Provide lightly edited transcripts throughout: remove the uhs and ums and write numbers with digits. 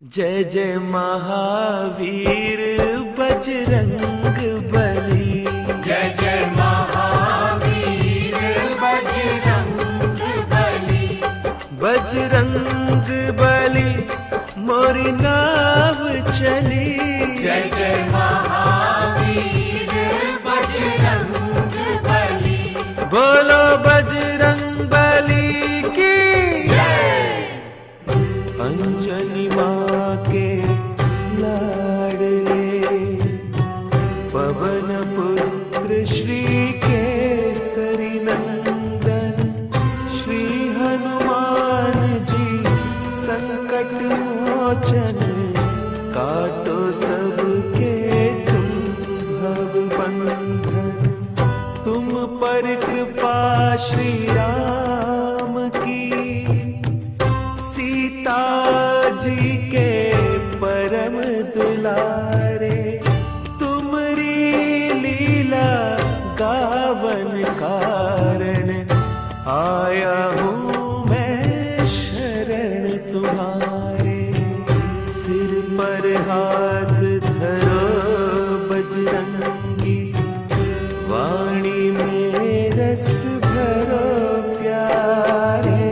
जय जय महावीर बजरंग बली। जय जय महावीर बजरंग बली। बजरंग बली मोरी नाव चली। जय जय महावीर बजरंग बली। बोलो बजरंग बली की जय। अंजनी माँ के लाडले पवन पुत्र श्री केसरी नंदन श्री हनुमान जी संकट मोचन काटो सबके तुम भव बंधन। तुम पर कृपा श्री राम की सीता जी के परम दुलारे। तुमरी लीला गावन कारण आया हूँ मैं शरण तुम्हारे। सिर पर हाथ धरो बजरंगी वाणी में रस भरो प्यारे।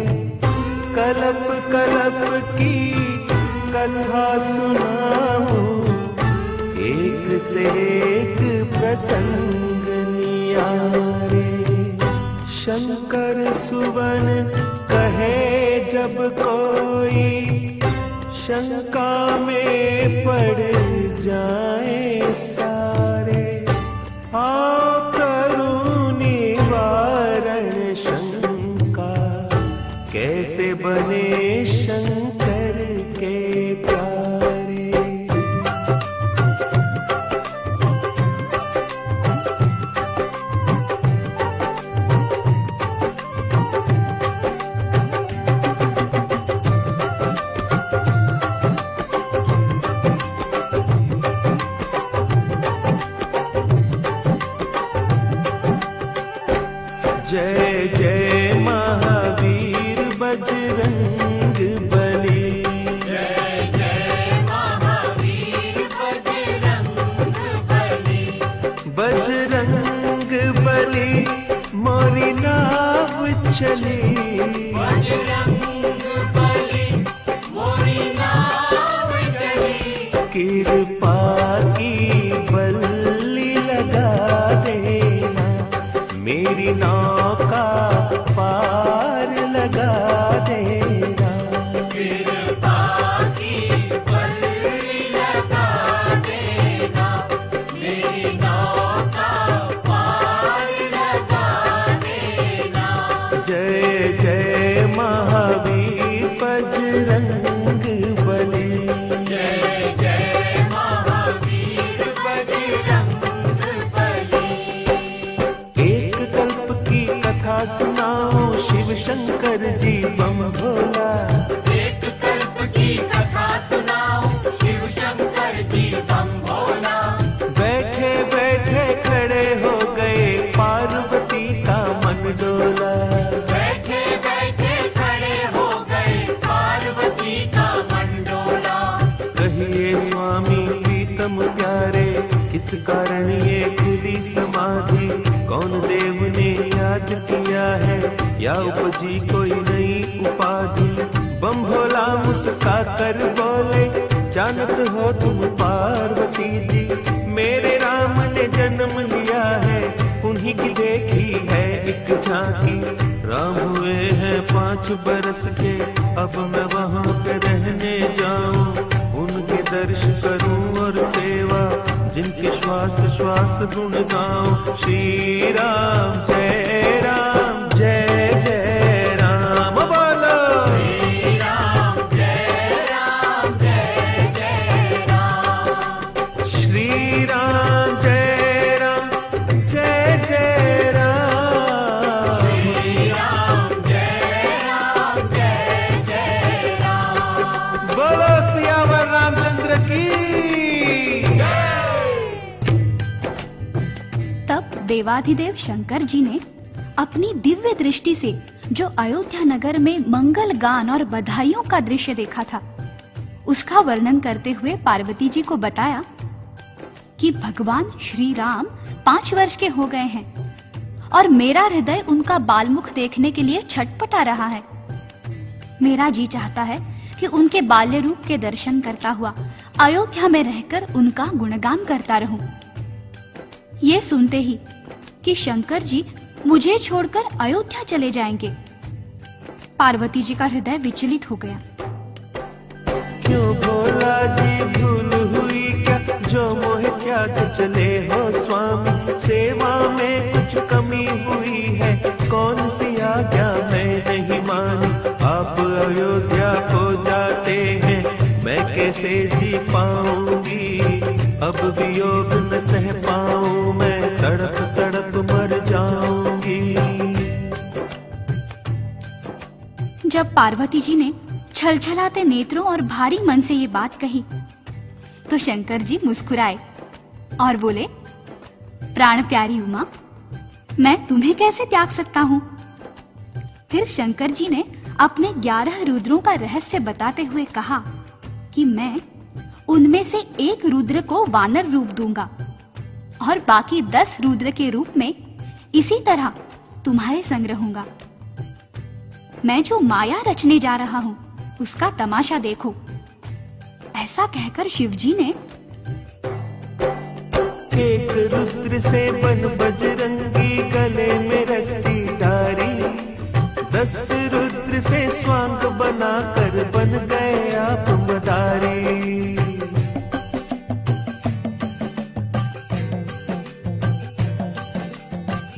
कलप कलप की कथा सुनाऊं एक से एक प्रसंग नियारे। शंकर सुवन कहे जब कोई शंका में पड़ जाए सारे। आओ करूं निवारण शंका कैसे बने शंकर के प्यारे। जय जय महावीर बजरंग बली। जय जय महावीर बजरंग बली। बजरंग बली मोरी नाव चली। बजरंग बली मोरी नाव चली। कृपा की बल्ली लगा देना मेरी नौका पार लगा देना। कृपा की बल्ली लगा देना मेरी नौका पार लगा देना। जय जय महावीर बजरंग बली। जय जय महावीर बजरंग बली। एक कल्प की कथा सुनाओ शिव शंकर जी बम भोला। एक कल्प की कथा सुनाओ शिव शंकर जी बम भोला। बैठे बैठे खड़े हो गए पार्वती का मन डोला। बैठे बैठे खड़े हो गए पार्वती का मन डोला। कहिए स्वामी प्रीतम प्यारे किस कारण ये खुली समाधि। कौन देव ने याद किया है या उपजी कोई नई उपाधि। बम भोला मुस्का कर बोले जानत हो तुम पार्वती जी। मेरे राम ने जन्म लिया है उन्हीं की देखी है एक झांकी। राम हुए हैं 5 बरस के अब मैं वहाँ पे रहने जाऊं। उनके दर्श करूं और सेवा जिनके श्वास श्वास गुण गाऊं। श्री राम जय जय राम बोलो। श्री राम जय जय राम। श्री राम जय जय राम। श्री राम जय जय राम। बोलो सियावर रामचंद्र की। तब देवाधिदेव शंकर जी ने अपनी दिव्य दृष्टि से जो अयोध्या नगर में मंगल गान और बधाइयों का दृश्य देखा था उसका वर्णन करते हुए पार्वती जी को बताया कि भगवान श्री राम 5 वर्ष के हो गए हैं और मेरा हृदय उनका बालमुख देखने के लिए छटपटा रहा है। मेरा जी चाहता है कि उनके बाल्य रूप के दर्शन करता हुआ अयोध्या में रहकर उनका गुणगान करता रहूं। ये सुनते ही कि शंकर जी मुझे छोड़कर अयोध्या चले जाएंगे, पार्वती जी का हृदय विचलित हो गया। क्यों भोला जी भूल हुई क्या, जो मोह त्याग चले हो स्वामी, सेवा में कुछ कमी हुई है, कौन सी आज्ञा मैं नहीं मानी, आप अयोध्या को जाते हैं, मैं कैसे जी पाऊंगी, अब वियोग न सह पाऊं, मैं तड़प तड़प मर जाऊंगी। जब पार्वती जी ने छलछलाते नेत्रों और भारी मन से ये बात कही तो शंकर जी मुस्कुराए और बोले, प्राण प्यारी उमा, मैं तुम्हें कैसे त्याग सकता हूँ। फिर शंकर जी ने अपने 11 रुद्रों का रहस्य बताते हुए कहा कि मैं उनमें से एक रुद्र को वानर रूप दूंगा और बाकी 10 रुद्र के रूप में इसी तरह तुम्हारे संग रहूंगा। मैं जो माया रचने जा रहा हूँ उसका तमाशा देखो। ऐसा कहकर शिवजी ने एक रुद्र से बन बजरंगी, गले में रस्सी डारी, 10 रुद्र से स्वांग बनाकर बन गए आप मदारी।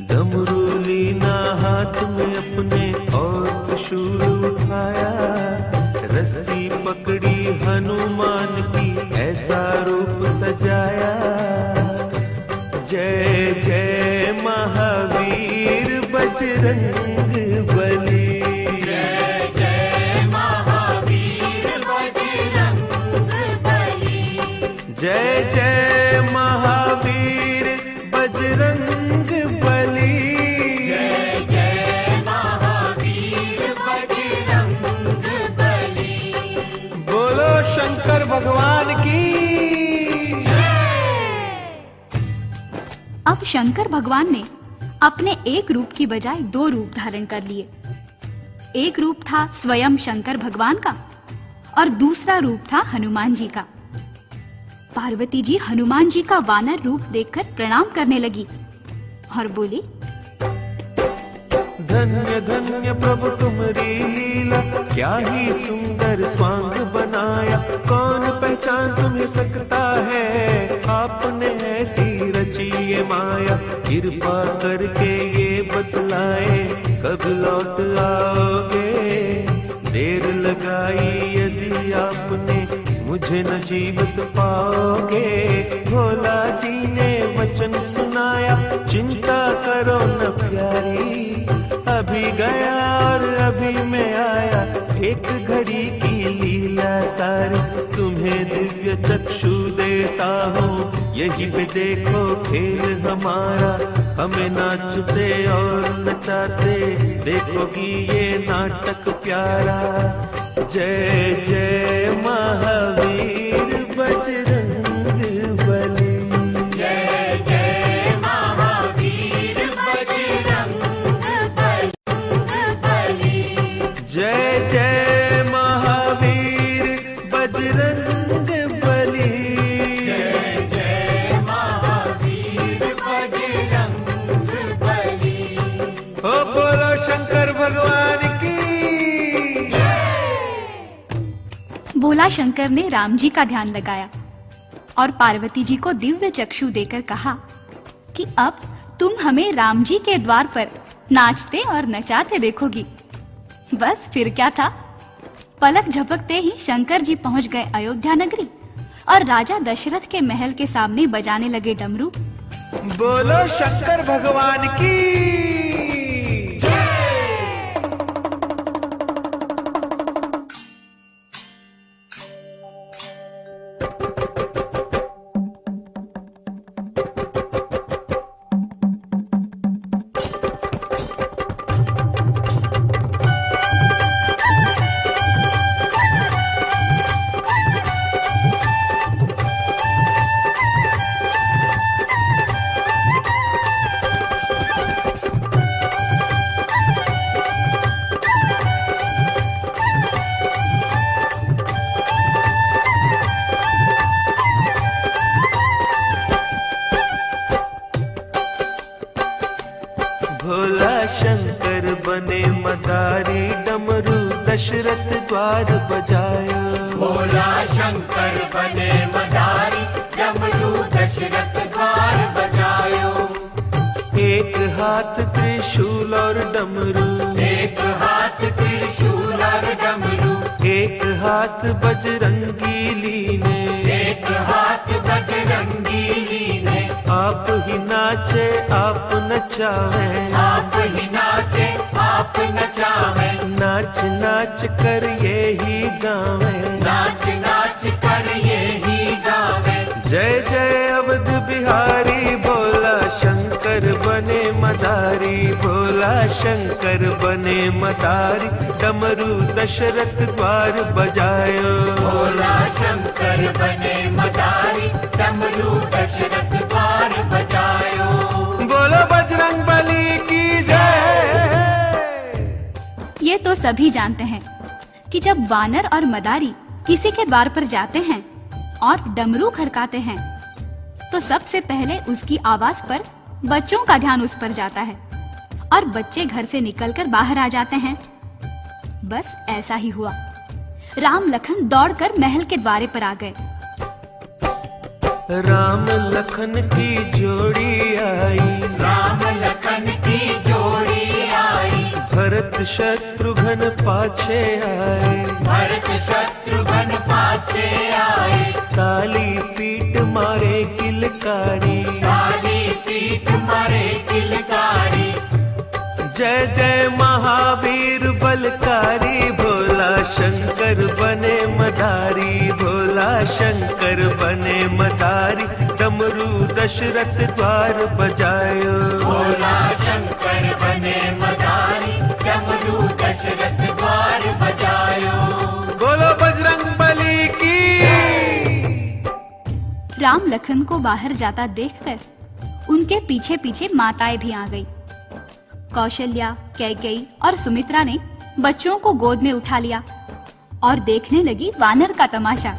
डमरू लीना हाथ में अपने और त्रिशूल उठाया, रस्सी पकड़ी हनुमान की ऐसा रूप सजाया। जय जय महावीर बजरंग बली, जय जय महावीर बजरंग बली, जय जय महावीर बजरंग बली, जय जय महावीर बजरंग बली। बोलो शंकर भगवान की। अब शंकर भगवान ने अपने एक रूप की बजाय 2 रूप धारण कर लिए। एक रूप था स्वयं शंकर भगवान का और दूसरा रूप था हनुमान जी का। पार्वती जी हनुमान जी का वानर रूप देखकर प्रणाम करने लगी और बोली, धन्य धन्य प्रभु तुम्हारी लीला, क्या ही सुंदर स्वांग बनाया, कौन पहचान तुम्हें सकता है, आपने ऐसी रची ये माया, कृपा करके ये बतलाए कब लौट आओगे, देर लगाई यदि आपने मुझे न जीवित पाओगे। भोला जी ने वचन सुनाया, चिंता करो न प्यारी, अभी गया और अभी मैं आया, एक घड़ी की लीला सारी, तुम्हें दिव्य चक्षु देता हूँ, यही पे देखो खेल हमारा, हमें नाचते और नचाते देखोगी ये नाटक प्यारा। जय जय महावीर बजरंग बली, जय जय महावीर बजरंग बली, जय जय महावीर बजरंग बली, जय जय महावीर बजरंग बली। हो बोलो शंकर भगवान की। बोला शंकर ने राम जी का ध्यान लगाया और पार्वती जी को दिव्य चक्षु देकर कहा कि अब तुम हमें राम जी के द्वार पर नाचते और नचाते देखोगी। बस फिर क्या था, पलक झपकते ही शंकर जी पहुंच गए अयोध्या नगरी और राजा दशरथ के महल के सामने बजाने लगे डमरू। बोलो शंकर भगवान की। द्वार बजायो। भोला शंकर बने मदारी, डमरू दशरथ द्वार बजायो। एक हाथ त्रिशूल और डमरू, एक हाथ त्रिशूल और डमरू, एक हाथ बजरंगी लीने, एक हाथ बजरंगी लीने। आप ही नाचे आप नचावे, आप ही नाचे आप नचावे, नाच नाच कर ये ही गावे। नाच नाच कर ये ही गावे। जय जय अवध बिहारी, भोला शंकर बने मदारी, भोला शंकर बने मदारी, डमरू दशरथ द्वार बजायो। भोला शंकर बने मदारी, डमरू दशरथ द्वार बजायो। बोलो बजरंग बली की जय। ये तो सभी जानते हैं कि जब वानर और मदारी किसी के द्वार पर जाते हैं और डमरू खड़काते हैं तो सबसे पहले उसकी आवाज पर बच्चों का ध्यान उस पर जाता है और बच्चे घर से निकलकर बाहर आ जाते हैं। बस ऐसा ही हुआ। राम लखन दौड़कर महल के द्वारे पर आ गए। राम लखन की जोड़ी आई, राम लखन की जोड़ी आई, भरत शत्रुघ्न पाछे आए, भरत शत्रुघ्न पाछे आए। ताली पीट मारे किलकारी, काली पीठ मारे किलकारी। जय जय महावीर बलकारी, भोला शंकर बने मदारी, भोला शंकर बने मदारी, डमरू दशरथ द्वार बजायो। भोला शंकर बने मदारी, डमरू दशरथ द्वार बजायो। बोलो बजरंग बली की। राम लखन को बाहर जाता देखकर उनके पीछे पीछे माताएं भी आ गई। कौशल्या, कैकेयी और सुमित्रा ने बच्चों को गोद में उठा लिया और देखने लगी वानर का तमाशा।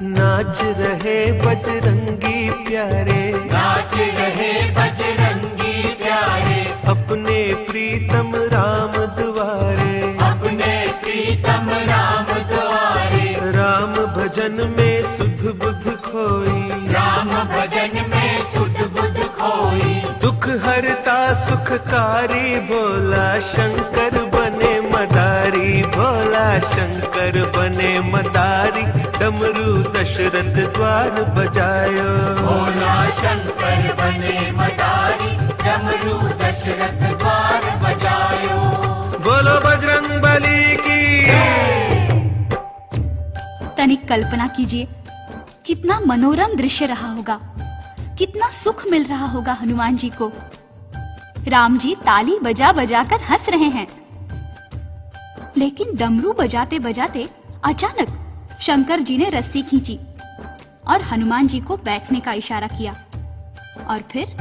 नाच रहे बजरंगी प्यारे, नाच रहे बजरंगी प्यारे, अपने प्रीतम राम द्वारे, अपने प्रीतम राम द्वारे। राम भजन में सुध बुध खोई, राम भजन में सुध बुध खोई। दुख हरता सुखकारी, भोला शंकर बने मदारी, भोला शंकर बने मदारी, डमरू दशरथ द्वार बजायो। भोला शंकर बने मदारी, डमरू दशरथ द्वार बजायो। बोलो बजरंग बली की। तनिक कल्पना कीजिए कितना मनोरम दृश्य रहा होगा, कितना सुख मिल रहा होगा हनुमान जी को। राम जी ताली बजा बजा कर हंस रहे हैं, लेकिन डमरू बजाते बजाते अचानक शंकर जी ने रस्सी खींची और हनुमान जी को बैठने का इशारा किया और फिर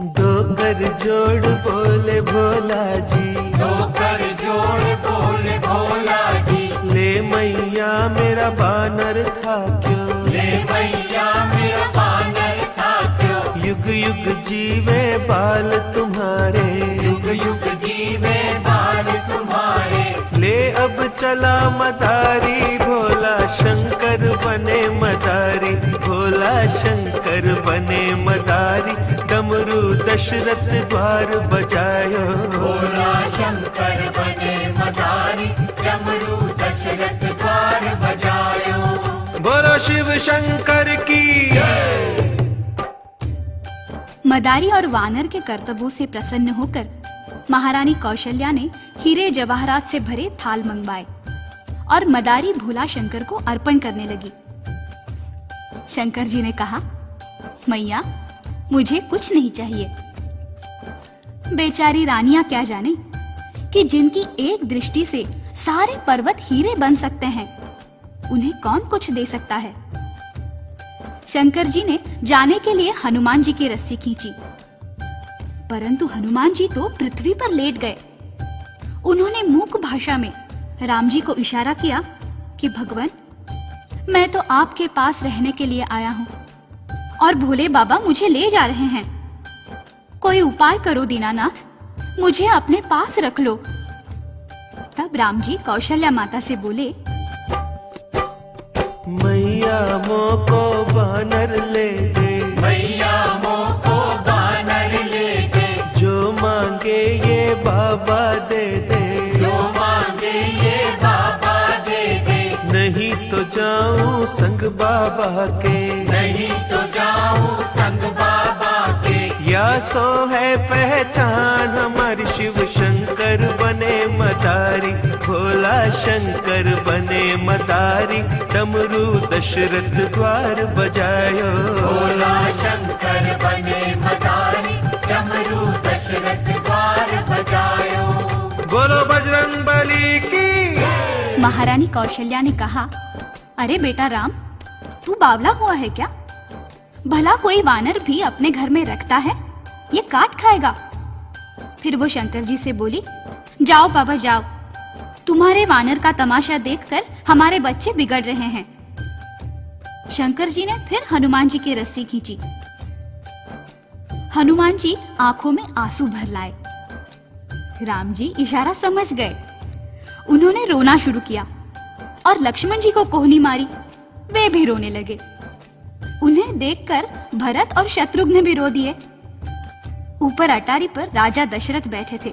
दो कर जोड़ बोले भोला जी, दो कर जोड़ बोले भोला जी। ले मैया मेरा बानर था क्यों, ले मैया मेरा बानर था क्यों। युग युग जीवे बाल तुम्हारे, युग युग जीवे बाल तुम्हारे। ले अब चला मदारी, भोला शंकर बने मदारी, भोला शंकर बने मदारी, डमरू दशरथ द्वार बजायो। भोला शंकर बने मदारी, डमरू दशरथ द्वार बजायो। बोलो शिव शंकर की। मदारी और वानर के कर्तव्यों से प्रसन्न होकर महारानी कौशल्या ने हीरे जवाहरात से भरे थाल मंगवाए और मदारी भोला शंकर को अर्पण करने लगी। शंकर जी ने कहा, मैया मुझे कुछ नहीं चाहिए। बेचारी रानियां क्या जाने कि जिनकी एक दृष्टि से सारे पर्वत हीरे बन सकते हैं, उन्हें कौन कुछ दे सकता है। शंकर जी ने जाने के लिए हनुमान जी की रस्सी खींची, परंतु हनुमान जी तो पृथ्वी पर लेट गए। उन्होंने मूक भाषा में राम जी को इशारा किया कि भगवान, मैं तो आपके पास रहने के लिए आया हूं और भोले बाबा मुझे ले जा रहे हैं। कोई उपाय करो दीनानाथ, मुझे अपने पास रख लो। तब राम जी कौशल्या माता से बोले, मैया मोको बानर ले दे, मैया मोको बानर ले दे, जो मांगे ये बाबा दे दे, जो मांगे ये बाबा दे दे, नहीं तो जाऊं संग बाबा के, नहीं तो जाऊं संग बाबा के। या सो है पहचान हमारी शिव शंकर बने मदारी, भोला शंकर बने मदारी, डमरू दशरथ द्वार बजायो, भोला शंकर बने मदारी, डमरू दशरथ द्वार बजायो। बोलो बजरंग बली की। महारानी कौशल्या ने कहा, अरे बेटा राम, तू बावला हुआ है क्या? भला कोई वानर भी अपने घर में रखता है? ये काट खाएगा। फिर वो शंकर जी से बोली, जाओ बाबा जाओ, तुम्हारे वानर का तमाशा देखकर हमारे बच्चे बिगड़ रहे हैं। शंकर जी ने फिर हनुमान जी की रस्सी खींची। हनुमान जी आंखों में आंसू भर लाए। राम जी इशारा समझ गए। उन्होंने रोना शुरू किया और लक्ष्मण जी को कोहनी मारी। वे भी रोने लगे। उन्हें देखकर भरत और शत्रुघ्न भी रो दिए। ऊपर अटारी पर राजा दशरथ बैठे थे।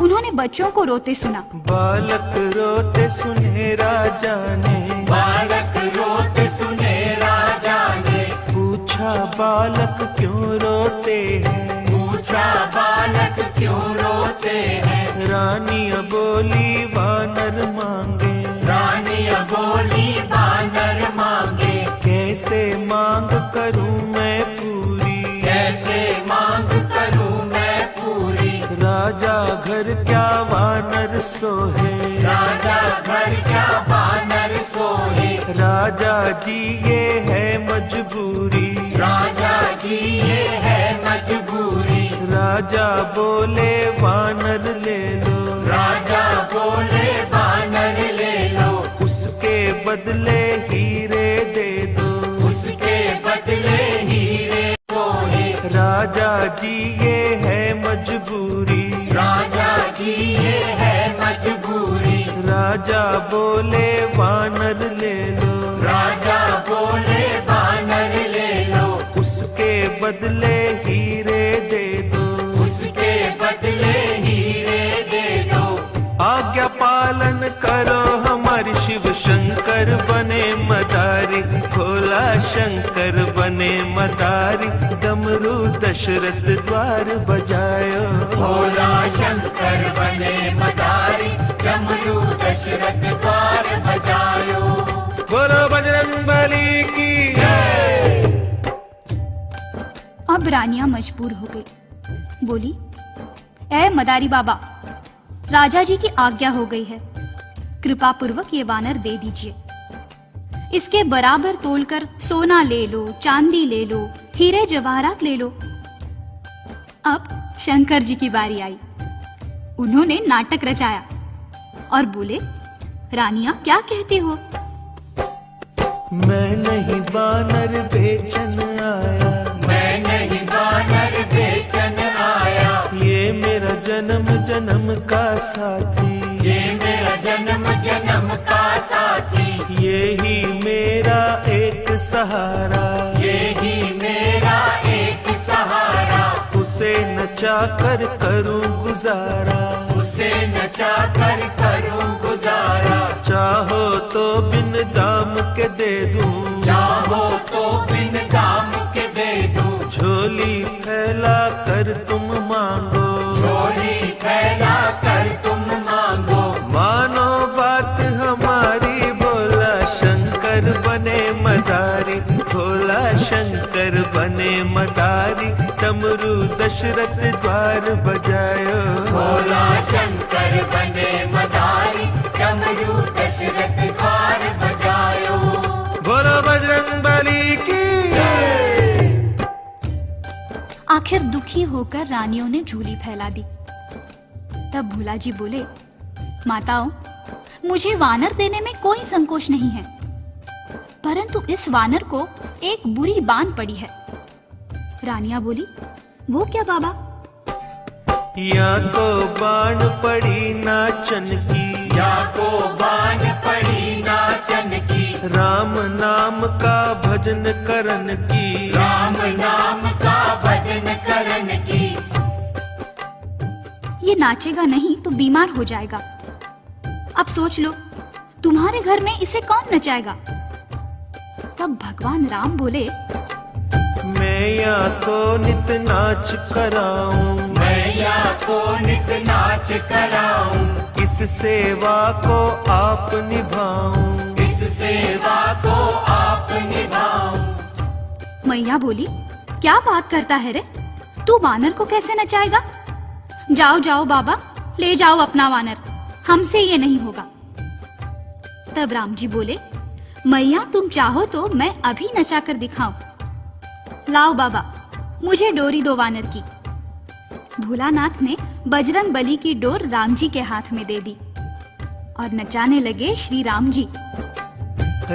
उन्होंने बच्चों को रोते सुना। बालक रोते सुने राजा ने, बालक रोते सुने राजा ने, पूछा बालक क्यों रोते हैं, पूछा बालक क्यों रोते हैं। रानिया बोली वानर मांगे, रानिया बोली वानर मांगे, कैसे मांग करूं मैं पूरी, कैसे मांग करूं मैं पूरी। राजा घर क्या वानर सोहे, राजा घर क्या वानर सोहे, राजा जी ये है मजबूरी, राजा जी ये है मजबूरी। राजा बोले वानर ले लो, राजा बोले वानर ले लो, उसके बदले हीरे दे दो, उसके बदले हीरे सोहे। राजा जी ये है मजबूरी, राजा जी ये है मजबूरी। राजा बोले वानर ले लो, राजा बोले वानर ले लो, उसके बदले हीरे दे दो, उसके बदले हीरे दे दो। आज्ञा पालन करो हमारी शिव शंकर बने मदारी, भोला शंकर बने मदारी, डमरू दशरथ द्वार बजायो, भोला शंकर बने मदारी, डमरू दशरथ द्वार बजायो। बोलो बजरंग बली की। अब रानियां मजबूर हो गई। बोली, ऐ मदारी बाबा, राजा जी की आज्ञा हो गई है, कृपा पूर्वक ये वानर दे दीजिए। इसके बराबर तोलकर सोना ले लो, चांदी ले लो, हीरे जवाहरात ले लो। अब शंकर जी की बारी आई। उन्होंने नाटक रचाया और बोले, रानियां क्या कहती हो? मैं नहीं वानर बेचन आया, मैं नहीं वानर बेचन आया, ये मेरा जन्म जन्म का साथी, ये मेरा जन्म जन्म का साथी, ये ही मेरा एक सहारा, ये ही मेरा एक सहारा। उसे नचा कर करूं गुजारा, उसे नचा कर करूं गुजारा। चाहो तो बिन दाम के दे दूं, चाहो तो बिन दाम के दे दूं, झोली फैला कर तुम मांगो, झोली फैला कर तुम मांगो। मानो बात हमारी, भोला शंकर बने मदारी, भोला शंकर बने मदारी, डमरू दशरथ द्वार बजायो, भोला शंकर बने मदारी, डमरू दशरथ द्वार बजायो। बोलो बजरंग बली की। आखिर दुखी होकर रानियों ने झोली फैला दी। तब भोला जी बोले, माताओं, मुझे वानर देने में कोई संकोच नहीं है, परंतु इस वानर को एक बुरी बांध पड़ी है। रानियां बोली, वो क्या बाबा? या को बाण पड़ी नाचन की, या को बाण पड़ी नाचन की, राम नाम का भजन करन की, राम नाम का भजन करन की। ये नाचेगा नहीं तो बीमार हो जाएगा। अब सोच लो, तुम्हारे घर में इसे कौन नचाएगा? तब भगवान राम बोले, मैं या को नित नाच कराऊं, मैं या को नित नाच कराऊं, इस सेवा को आप निभाऊं, इस सेवा को आप निभाऊं। मैया बोली, क्या बात करता है रे? तू वानर को कैसे नचाएगा? जाओ जाओ बाबा, ले जाओ अपना वानर, हमसे ये नहीं होगा। तब राम जी बोले, मैया तुम चाहो तो मैं अभी नचा कर दिखाऊं। लाओ बाबा, मुझे डोरी दो वानर की। भोलानाथ ने बजरंग बली की डोर राम जी के हाथ में दे दी और नचाने लगे श्री राम जी।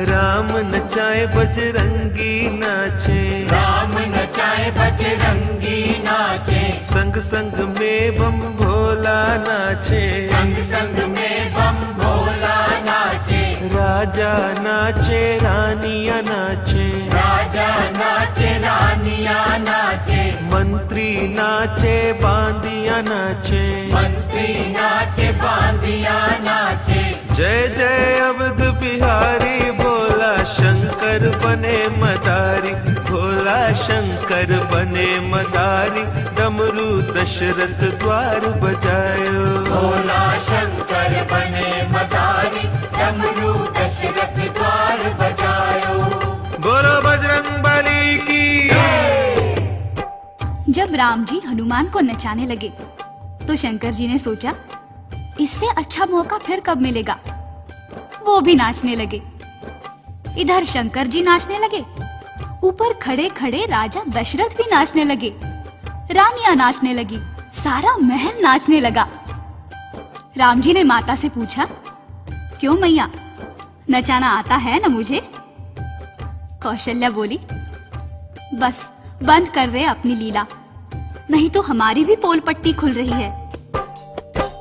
राम नचाए बजरंगी नाचे, राम नचाए बजरंगी नाचे, संग संग में बम भोला नाचे, संग संग में बम भोला नाचे, राजा नाचे रानिया नाचे, राजा नाचे रानिया नाचे, मंत्री नाचे बांदिया नाचे, मंत्री नाचे बांदिया नाचे। जय जय अवध बिहारी, भोला शंकर बने मदारी, भोला शंकर बने मदारी, डमरू दशरथ द्वार बजायो, भोला शंकर बने मदारी, डमरू दशरथ द्वार बजायो। बोलो बजरंग बली की। जब राम जी हनुमान को नचाने लगे तो शंकर जी ने सोचा, इससे अच्छा मौका फिर कब मिलेगा। वो भी नाचने लगे। इधर शंकर जी नाचने लगे, ऊपर खड़े खड़े राजा दशरथ भी नाचने लगे, रानियां नाचने लगी, सारा महल नाचने लगा। राम जी ने माता से पूछा, क्यों मैया, नचाना आता है ना मुझे? कौशल्या बोली, बस बंद कर रहे अपनी लीला, नहीं तो हमारी भी पोल पट्टी खुल रही है।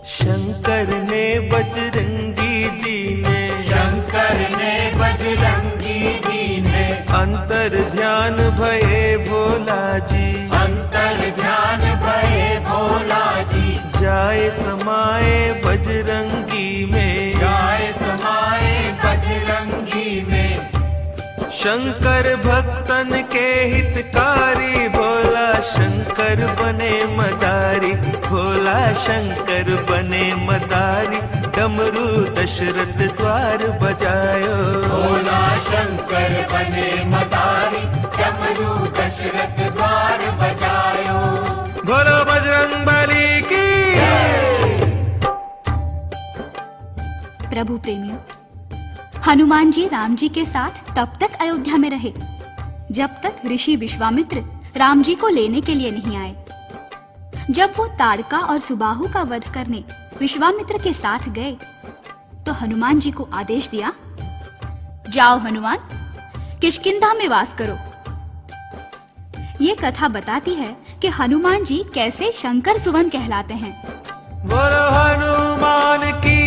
शंकर ने बजरंगी जी ने, शंकर ने बजरंगी दीने, अंतर ध्यान भये भोला जी, अंतर ध्यान भये भोला जी, जाए समाए बजरंगी में, जाए समाए बजरंगी में। शंकर भक्तन के हितकारी, भोला शंकर बने मदारी, भोला शंकर बने मदारी, डमरू दशरथ द्वार बजायो, भोला शंकर बने मदारी, डमरू दशरथ द्वार बजायो। बोलो बजरंग बली की। प्रभु प्रेमियों, हनुमान जी राम जी के साथ तब तक अयोध्या में रहे जब तक ऋषि विश्वामित्र राम जी को लेने के लिए नहीं आए। जब वो ताड़का और सुबाहु का वध करने विश्वामित्र के साथ गए तो हनुमान जी को आदेश दिया, जाओ हनुमान, किष्किंधा में वास करो। ये कथा बताती है कि हनुमान जी कैसे शंकर सुवन कहलाते हैं। बोलो हनुमान की।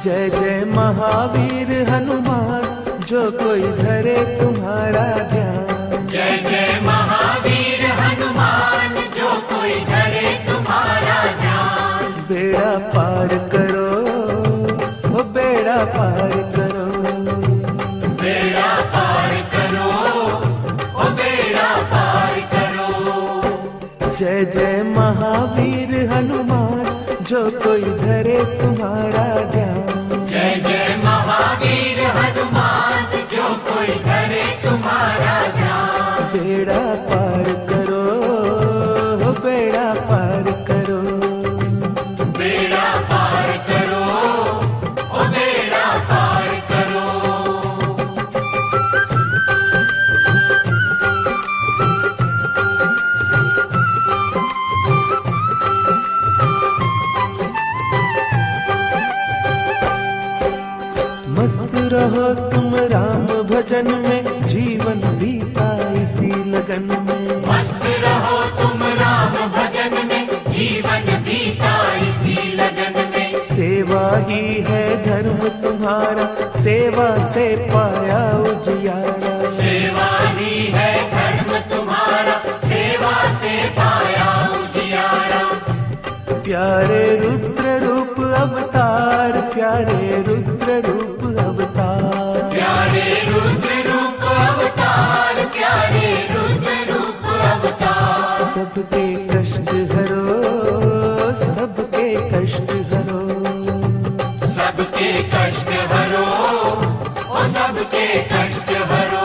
जय जय महावीर हनुमान, जो कोई धरे तुम्हारा ध्यान, जय जय महावीर हनुमान, जो कोई धरे तुम्हारा ध्यान। बेड़ा पार करो, ओ बेड़ा पार करो, बेड़ा पार करो, ओ बेड़ा पार करो। जय जय महावीर हनुमान, जो कोई धरे तुम्हारा ध्यान, जय जय महावीर हनुमान, जो कोई धरे तुम्हारा ध्यान। बेड़ा पार करो, बेड़ा पार करो। रहो तुम राम भजन में, जीवन बीता इसी लगन में। मस्त रहो तुम राम भजन में, जीवन बीता इसी लगन में। सेवा ही है धर्म तुम्हारा, सेवा से पाया उजियारा। सेवा ही है धर्म तुम्हारा, सेवा से पाया उजियारा। प्यारे रुद्र रूप अवतार, प्यारे रुद्र रूप अवतार। प्यारे रुद्र रूप अवतार, प्यारे रुद्र रूप अवतार। सबके कष्ट हरो, सबके कष्ट हरो। सबके कष्ट हरो, ओ सबके कष्ट हरो।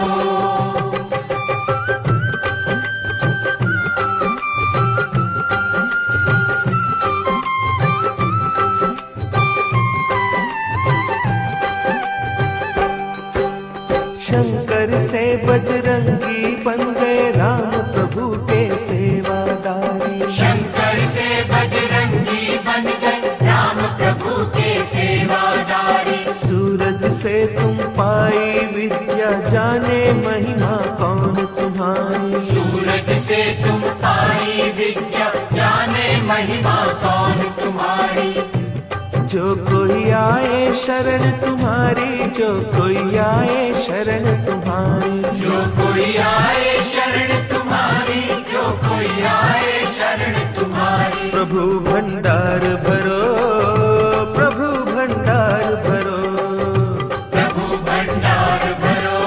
शंकर से बजरंगी बन गए राम प्रभु के सेवादारी। शंकर से बजरंगी बन गए राम प्रभु के सेवादारी। सूरज से तुम पाई विद्या, जाने महिमा कौन तुम्हारी। सूरज से तुम पाई विद्या, जाने महिमा कौन तुम्हारी। जो कोई आए शरण तुम्हारी, जो कोई आए शरण तुम्हारी। जो कोई आए शरण तुम्हारी, जो कोई आए शरण तुम्हारी। प्रभु भंडार भरो, प्रभु भंडार भरो। प्रभु भंडार भरो,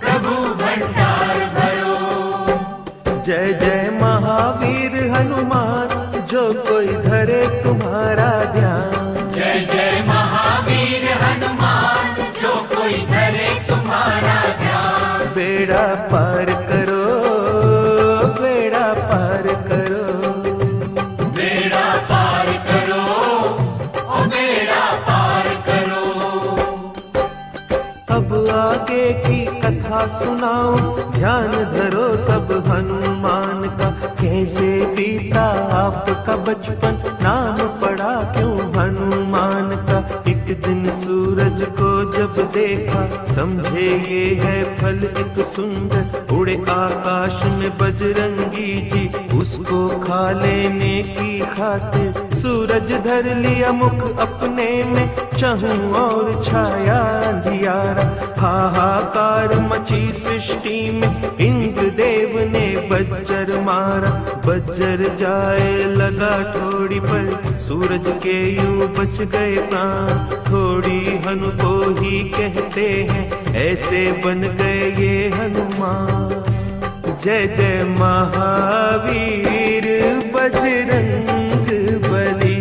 प्रभु भंडार भरो। जय जय महावीर हनुमान, जो कोई धरे तुम्हारा ध्यान। जय जय महावीर हनुमान, जो कोई धरे तुम्हारा ध्यान। बेड़ा पार करो, बेड़ा पार करो। बेड़ा पार करो, ओ बेड़ा पार करो। अब आगे की कथा सुनाओ, ध्यान धरो सब हनुमान का। कैसे बीता आपका बचपन, नाम पड़ा क्यों हनुमान का। एक दिन सूरज को जब देखा, समझे ये है फल एक सुंदर। उड़े आकाश में बजरंगी जी, उसको खा लेने की खातिर। सूरज धर लिया मुख अपने में, चहूं और छाया अंधियारा। हाहाकार मची सृष्टि में, इंद्र देव ने बज्जर मारा। बज्जर जाए लगा ठोड़ी पर, सूरज के यूं बच गए प्राण। ठोड़ी हनु को ही कहते हैं, ऐसे बन गए ये हनुमान। जय जय महावीर बजरंग बली।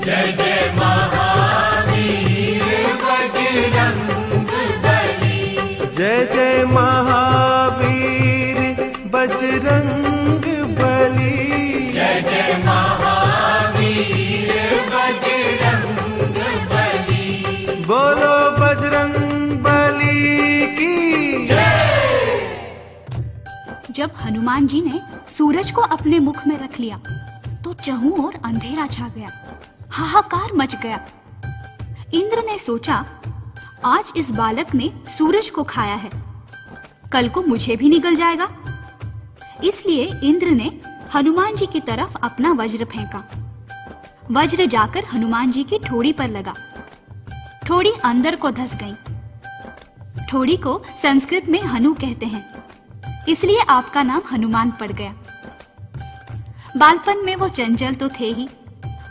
जय जय महावीर बजरंग बली। जय जय महावीर बजरंग बली। जय जय महावीर बजरंग बली। बोलो बजरंग बली की जय। जब हनुमान जी ने सूरज को अपने मुख में रख लिया तो चहु और अंधेरा छा गया, हाहाकार मच गया। इंद्र ने सोचा, आज इस बालक ने सूरज को खाया है, कल को मुझे भी निगल जाएगा। इसलिए इंद्र ने हनुमान जी की तरफ अपना वज्र फेंका। वज्र जाकर हनुमान जी की ठोड़ी पर लगा। ठोड़ी अंदर को धंस गई। ठोड़ी को संस्कृत में हनु कहते हैं, इसलिए आपका नाम हनुमान पड़ गया। बालपन में वो चंचल तो थे ही,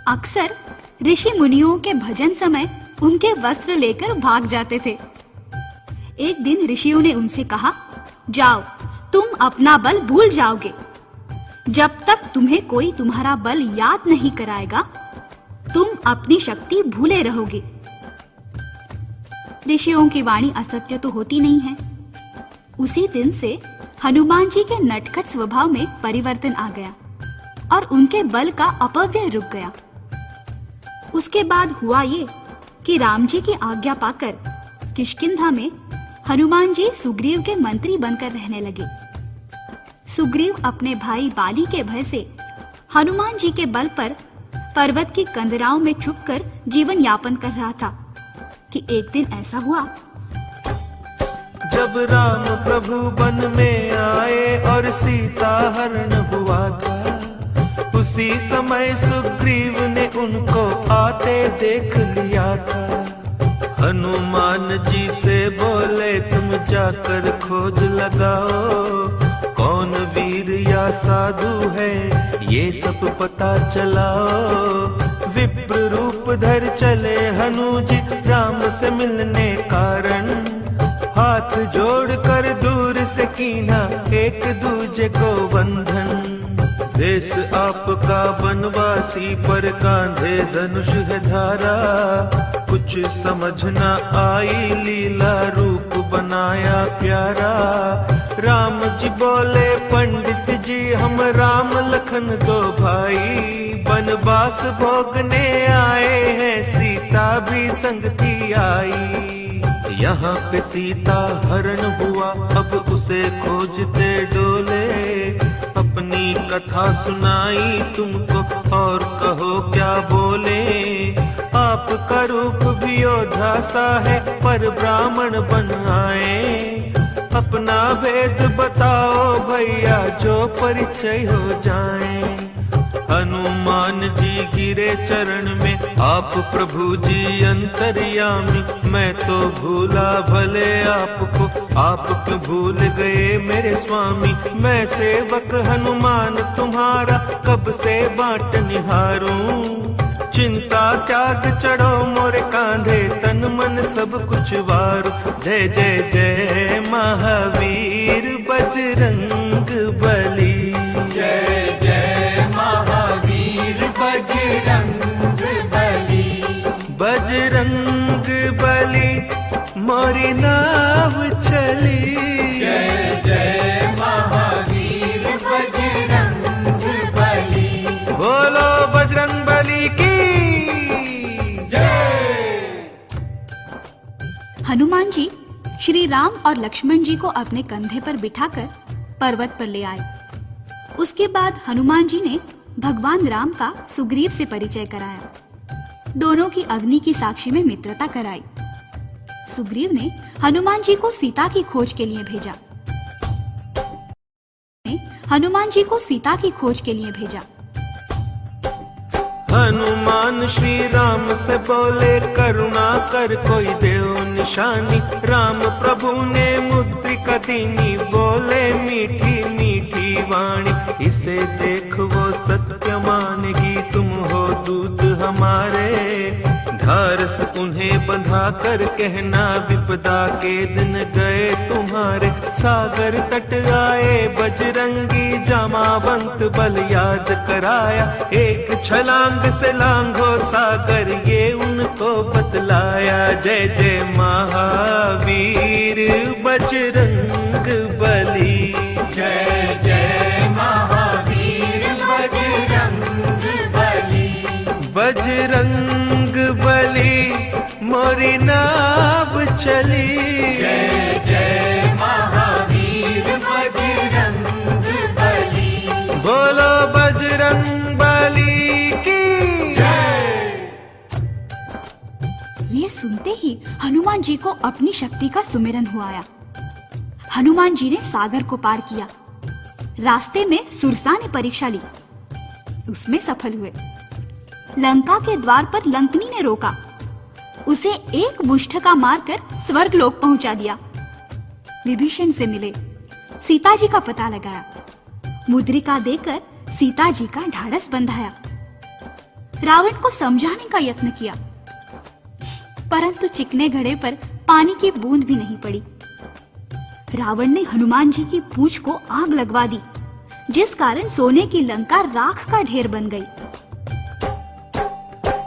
अक्सर ऋषि मुनियों के भजन समय उनके वस्त्र लेकर भाग जाते थे। एक दिन ऋषियों ने उनसे कहा, जाओ, तुम अपना बल भूल जाओगे। जब तक तुम्हें कोई तुम्हारा बल याद नहीं कराएगा, तुम अपनी शक्ति भूले रहोगे। ऋषियों की वाणी असत्य तो होती नहीं है। उसी दिन से हनुमान जी के नटखट स्वभाव में परिवर्तन आ गया और उनके बल का अपव्यय रुक गया। उसके बाद हुआ ये कि राम जी की आज्ञा पाकर किष्किंधा में हनुमान जी सुग्रीव के मंत्री बनकर रहने लगे। सुग्रीव अपने भाई बाली के भय से हनुमान जी के बल पर पर्वत की कंदराओं में छुपकर जीवन यापन कर रहा था। कि एक दिन ऐसा हुआ जब राम प्रभु वन में आए और सीता हरण हुआ था, उसी समय सुग्रीव ने उनको आते देख लिया था। हनुमान जी से बोले तुम जाकर खोज लगाओ, कौन वीर या साधु है ये सब पता चलाओ। विप्र रूप धर चले हनुज राम से मिलने कारण, हाथ जोड़कर दूर से कीना एक दूजे को बंधन। देश आपका वनवासी पर कांधे धनुष है धारा, कुछ समझ न आई लीला रूप बनाया प्यारा। राम जी बोले पंडित जी हम राम लखन दो भाई, वनवास भोगने आए हैं सीता भी संग की आई। यहाँ पे सीता हरण हुआ अब उसे खोजते डोले, अपनी कथा सुनाई तुमको और कहो क्या बोले। आपका रूप भी योद्धा सा है पर ब्राह्मण बन आए, अपना भेद बताओ भैया जो परिचय हो जाए। हनुमान जी गिरे चरण में आप प्रभु जी अंतर्यामी, मैं तो भूला भले आपको आप क्यों भूल गए मेरे स्वामी। मैं सेवक हनुमान तुम्हारा कब से बाट निहारूं, चिंता त्याग चढ़ो मोरे कांधे तन मन सब कुछ वारू। जय जय जय महावीर बजरंग बली, जय जय महावीर बजरंग बली। बजरंग बली मोरी नाव चली, जय जय महावीर बजरंग बली। बोलो बजरंग बली की जय। हनुमान जी श्री राम और लक्ष्मण जी को अपने कंधे पर बिठाकर पर्वत पर ले आए। उसके बाद हनुमान जी ने भगवान राम का सुग्रीव से परिचय कराया, दोनों की अग्नि की साक्षी में मित्रता कराई। सुग्रीव ने हनुमान जी को सीता की खोज के लिए भेजा। हनुमान जी को सीता की खोज के लिए भेजा। हनुमान श्री राम से बोले करुणा कर कोई देव निशानी। राम प्रभु ने मुद्रिका दीनी बोले मीठी मीठी वाणी। इसे देख वो सत्य मानेगी तुम हो दूत हमारे। धारस उन्हें बंधा कर कहना विपदा के दिन गए तुम्हारे। सागर तट आए बजरंगी जामावंत बल याद कराया। एक छलांग से लांघो सागर ये उनको बतलाया। जय जय महावीर बजरंग बली। जय जय महावीर बजरंग बली। बजरंग बली मोरी नाव चली। जय जय महावीर बजरंग बली। बोलो बजरंग बली की जय। ये सुनते ही हनुमान जी को अपनी शक्ति का सुमिरन हुआ आया। हनुमान जी ने सागर को पार किया। रास्ते में सुरसा ने परीक्षा ली, उसमें सफल हुए। लंका के द्वार पर लंकनी ने रोका, उसे एक मुष्ठका मारकर स्वर्गलोक पहुंचा दिया। विभीषण से मिले, सीता जी का पता लगाया। मुद्रिका देकर सीता जी का ढाढ़स बंधाया। रावण को समझाने का यत्न किया, परंतु चिकने घड़े पर पानी की बूंद भी नहीं पड़ी। रावण ने हनुमान जी की पूंछ को आग लगवा दी, जिस कारण सोने की लंका राख का ढेर बन गई।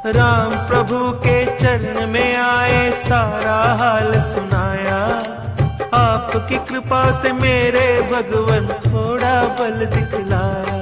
राम प्रभु के चरण में आए सारा हाल सुनाया। आपकी कृपा से मेरे भगवन थोड़ा बल दिखलाया।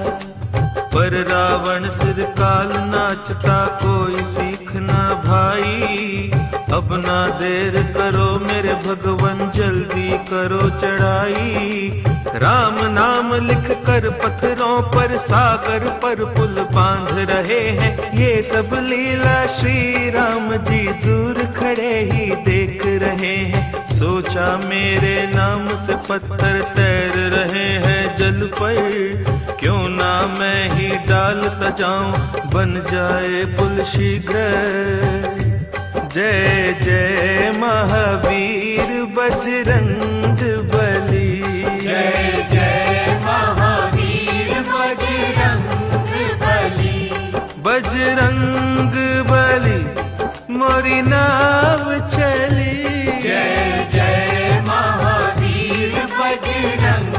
पर रावण सिर काल नाचता कोई सीख ना भाई। अब ना देर करो मेरे भगवन जल्दी करो चढ़ाई। राम नाम लिख कर पत्थरों पर सागर पर पुल बांध रहे हैं। ये सब लीला श्री राम जी दूर खड़े ही देख रहे हैं। सोचा मेरे नाम से पत्थर तैर रहे हैं जल पर, क्यों ना मैं ही डालता जाऊं बन जाए पुल शीघ्र। जय जय महावीर बजरंग बली, जय जय महावीर बजरंग बली। बजरंग बली मोरी नाव चली। जय जय महावीर बजरंग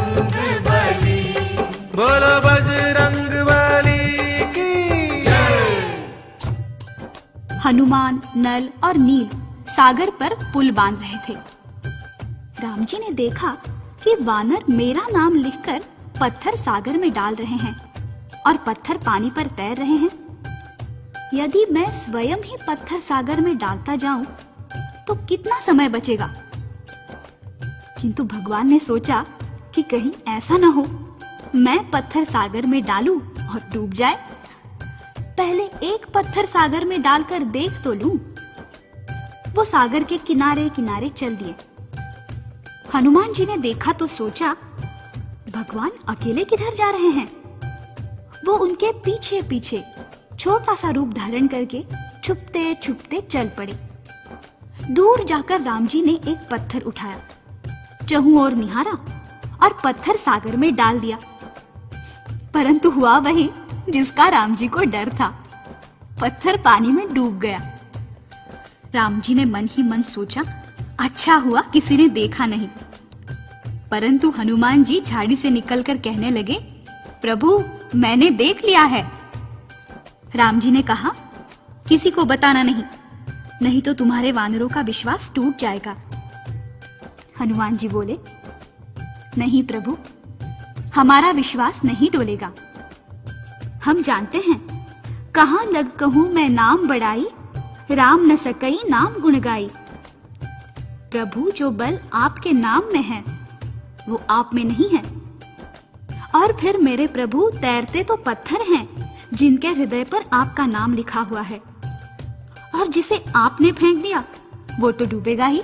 बली। बोलो बजरंग बली की जय। हनुमान, नल और नील सागर पर पुल बांध रहे थे। राम जी ने देखा कि वानर मेरा नाम लिखकर पत्थर सागर में डाल रहे हैं और पत्थर पानी पर तैर रहे हैं। यदि मैं स्वयं ही पत्थर सागर में डालता जाऊं तो कितना समय बचेगा। किंतु भगवान ने सोचा कि कहीं ऐसा न हो मैं पत्थर सागर में डालूं और डूब जाए। पहले एक पत्थर सागर में डालकर देख तो लूं। वो सागर के किनारे किनारे चल दिए। हनुमान जी ने देखा तो सोचा भगवान अकेले किधर जा रहे हैं। वो उनके पीछे पीछे छोटा सा रूप धारण करके छुपते छुपते चल पड़े। दूर जाकर राम जी ने एक पत्थर उठाया, चहुं ओर निहारा और पत्थर सागर में डाल दिया। परंतु हुआ वही जिसका राम जी को डर था। पत्थर पानी में डूब गया। राम जी ने मन ही मन सोचा अच्छा हुआ किसी ने देखा नहीं। परंतु हनुमान जी झाड़ी से निकलकर कहने लगे प्रभु मैंने देख लिया है। राम जी ने कहा किसी को बताना नहीं, नहीं तो तुम्हारे वानरों का विश्वास टूट जाएगा। हनुमान जी बोले नहीं प्रभु, हमारा विश्वास नहीं डोलेगा। हम जानते हैं कहां लग कहूं मैं नाम बढ़ाई, राम न सकई नाम गुण गाई। प्रभु जो बल आपके नाम में है वो आप में नहीं है। और फिर मेरे प्रभु तैरते तो पत्थर हैं जिनके हृदय पर आपका नाम लिखा हुआ है, और जिसे आपने फेंक दिया वो तो डूबेगा ही।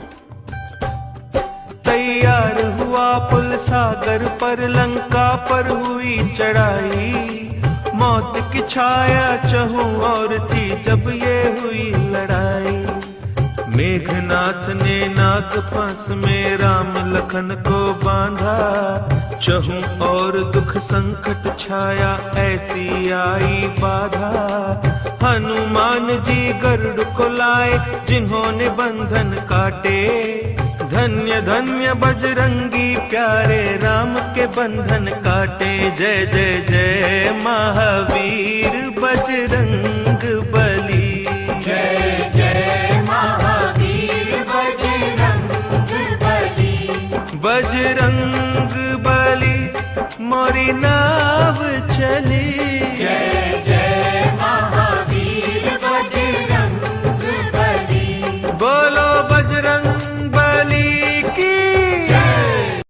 तैयार हुआ पुल सागर पर, लंका पर हुई चढ़ाई। मौत की छाया चहु और थी जब ये हुई लड़ाई। मेघनाथ ने नाग पास में राम लखन को बांधा। चहु और दुख संकट छाया ऐसी आई बाधा। हनुमान जी गरुड़ को लाए जिन्होंने बंधन काटे। धन्य धन्य बजरंगी प्यारे राम के बंधन काटे। जय जय जय महावीर बजरंग बली। जय जय महावीर बजरंग बली। बजरंग बली मोरी नाव चली। जय जय महावीर बजरंग बली। बोलो बजरंग बली की जय।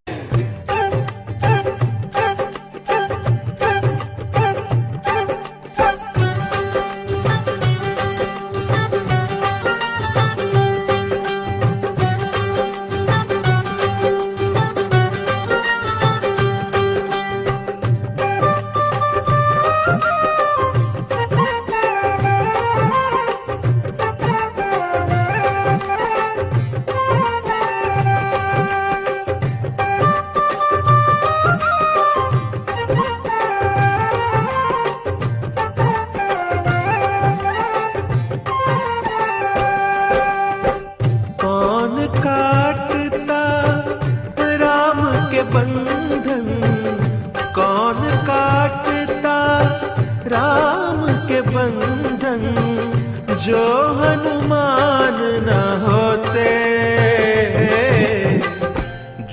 जो हनुमान न होते,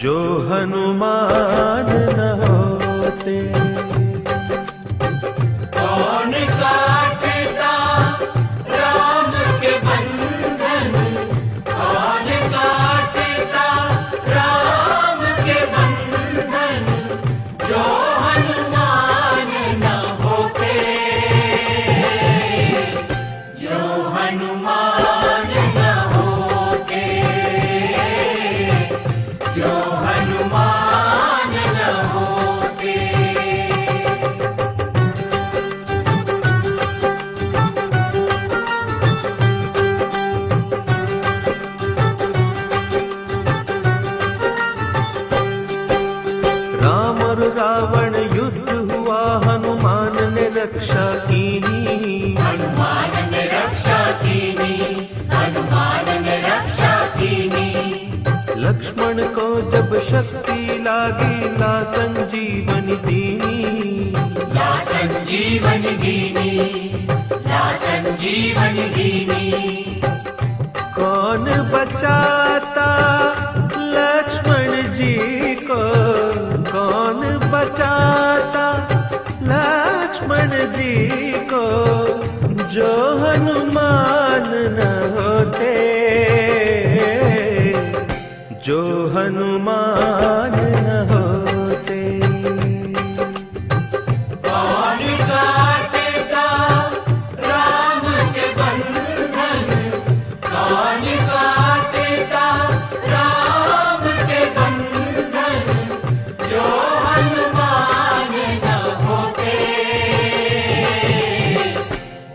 जो हनुमान न होते। कौन काटता राम के बंधन, कौन काटता राम के बंधन। जब शक्ति लागी ला संजीवन दीनी, ला संजीवन दीनी, ला संजीवन दीनी। कौन बचाता लक्ष्मण जी को, कौन बचाता लक्ष्मण जी को, जो हनुमान न होते, जो हनुमान न होते। कौन काटेगा राम के बंधन, कौन काटेगा राम के बंधन, जो हनुमान न होते,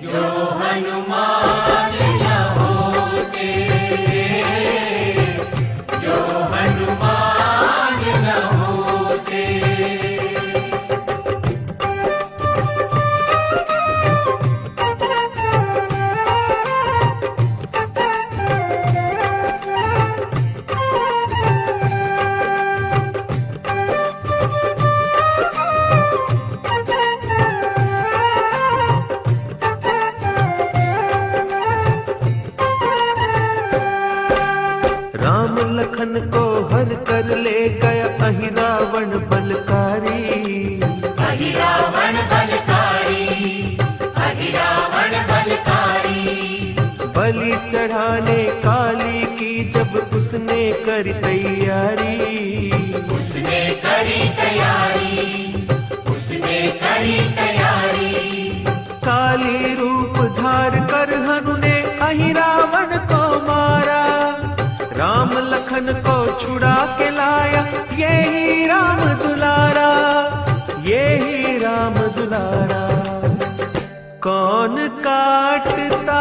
जो हनुमान न होते, जो हनुमान न होते। राम लखन को हर कर ले गया अहि रावण बलकारी, अहि रावण बलकारी, अहि रावण बलकारी। बलि चढ़ाने काली की जब उसने करी तैयारी, उसने करी तैयारी, उसने करी तैयारी। काली रूप धार कर हनु ने अहि रावण को मारा, राम लखन को छुड़ा के लाया यही राम दुलारा, यही राम दुलारा। कौन काटता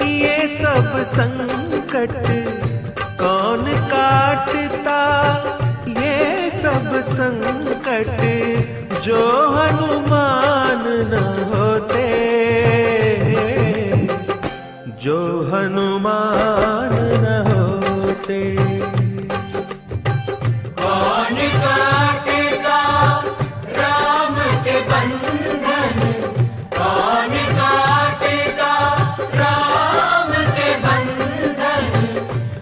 ये सब संकट, कौन काटता ये सब संकट, जो हनुमान न होते, जो हनुमान न होते। कौन काटेगा राम के बंधन, कौन काटेगा राम के बंधन,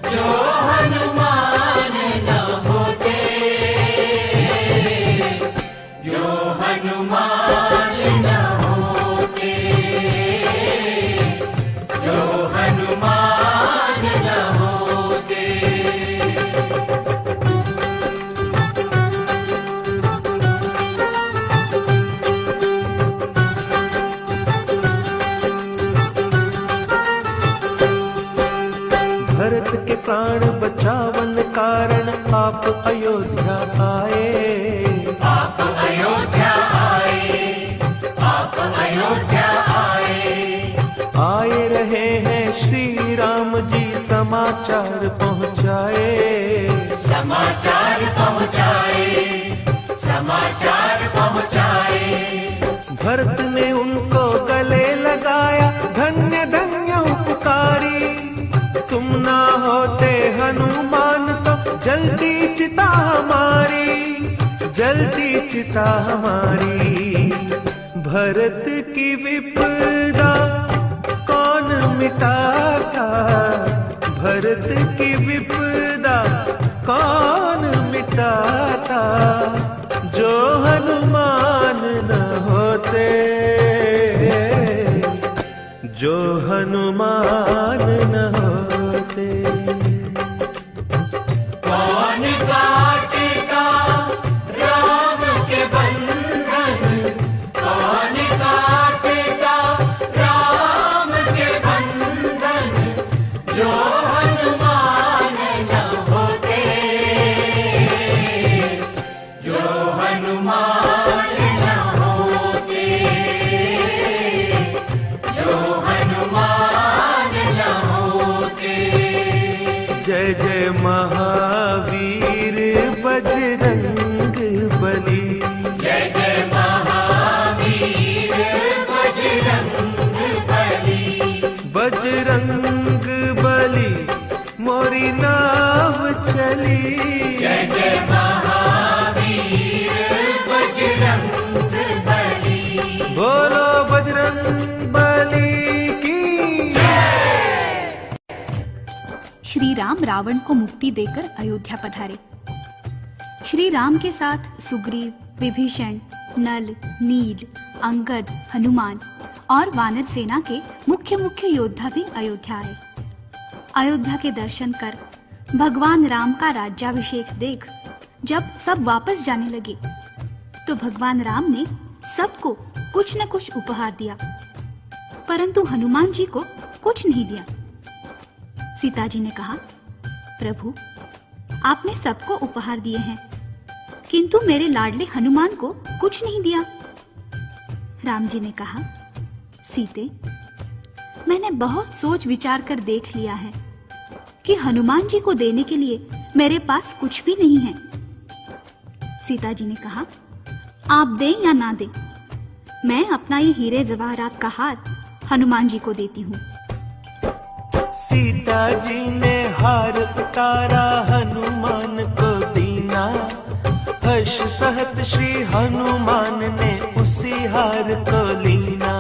जो हनुमान न होते, जो हनुमान न होते, जो हनुमान न होते। भरत के प्राण बचावन कारण आप अयोध्या आए, आप अयोध्या आए, आप अयोध्या आए। आए रहे हैं श्री राम जी समाचार पहुँचाए, समाचार पहुँचाए, समाचार पहुँचाए। भरत ने उनको गले लगाया धन्य धन्य उपकारी, तुम ना होते हनुमान तो जल्दी चिता हमारी, जल्दी चिता हमारी। भरत की विपदा कौन मिटाता, भरत की विपदा कौन मिटाता, जो हनुमान न होते, जो हनुमान न होते। कौन काटेगा राम के बंधन, कौन काटेगा राम के बंधन, जो हनुमान न होते, जो हनुमान न होते, जो हनुमान न होते। जय जय महावीर बजरंग बली, जय जय महावीर बजरंग बली, बजरंग बली मोरी नाव चली, जय राम रावण को मुक्ति देकर अयोध्या पधारे। श्री राम के साथ सुग्रीव, विभीषण, नल, नील, अंगद, हनुमान और वानर सेना के मुख्य मुख्य योद्धा भी अयोध्या आए। अयोध्या के दर्शन कर, भगवान राम का राज्याभिषेक देख जब सब वापस जाने लगे तो भगवान राम ने सबको कुछ न कुछ उपहार दिया, परंतु हनुमान जी को कुछ नहीं दिया। सीता जी ने कहा, प्रभु, आपने सबको उपहार दिए हैं, किंतु मेरे लाडले हनुमान को कुछ नहीं दिया। राम जी ने कहा, सीते, मैंने बहुत सोच विचार कर देख लिया है कि हनुमान जी को देने के लिए मेरे पास कुछ भी नहीं है। सीता जी ने कहा, आप दें या ना दें, मैं अपना ये हीरे जवाहरात का हार हनुमान जी को देती हूँ। सीता जी ने हार उतारा, हनुमान को दीना। हर्ष सहत श्री हनुमान ने उसी हार को लीना।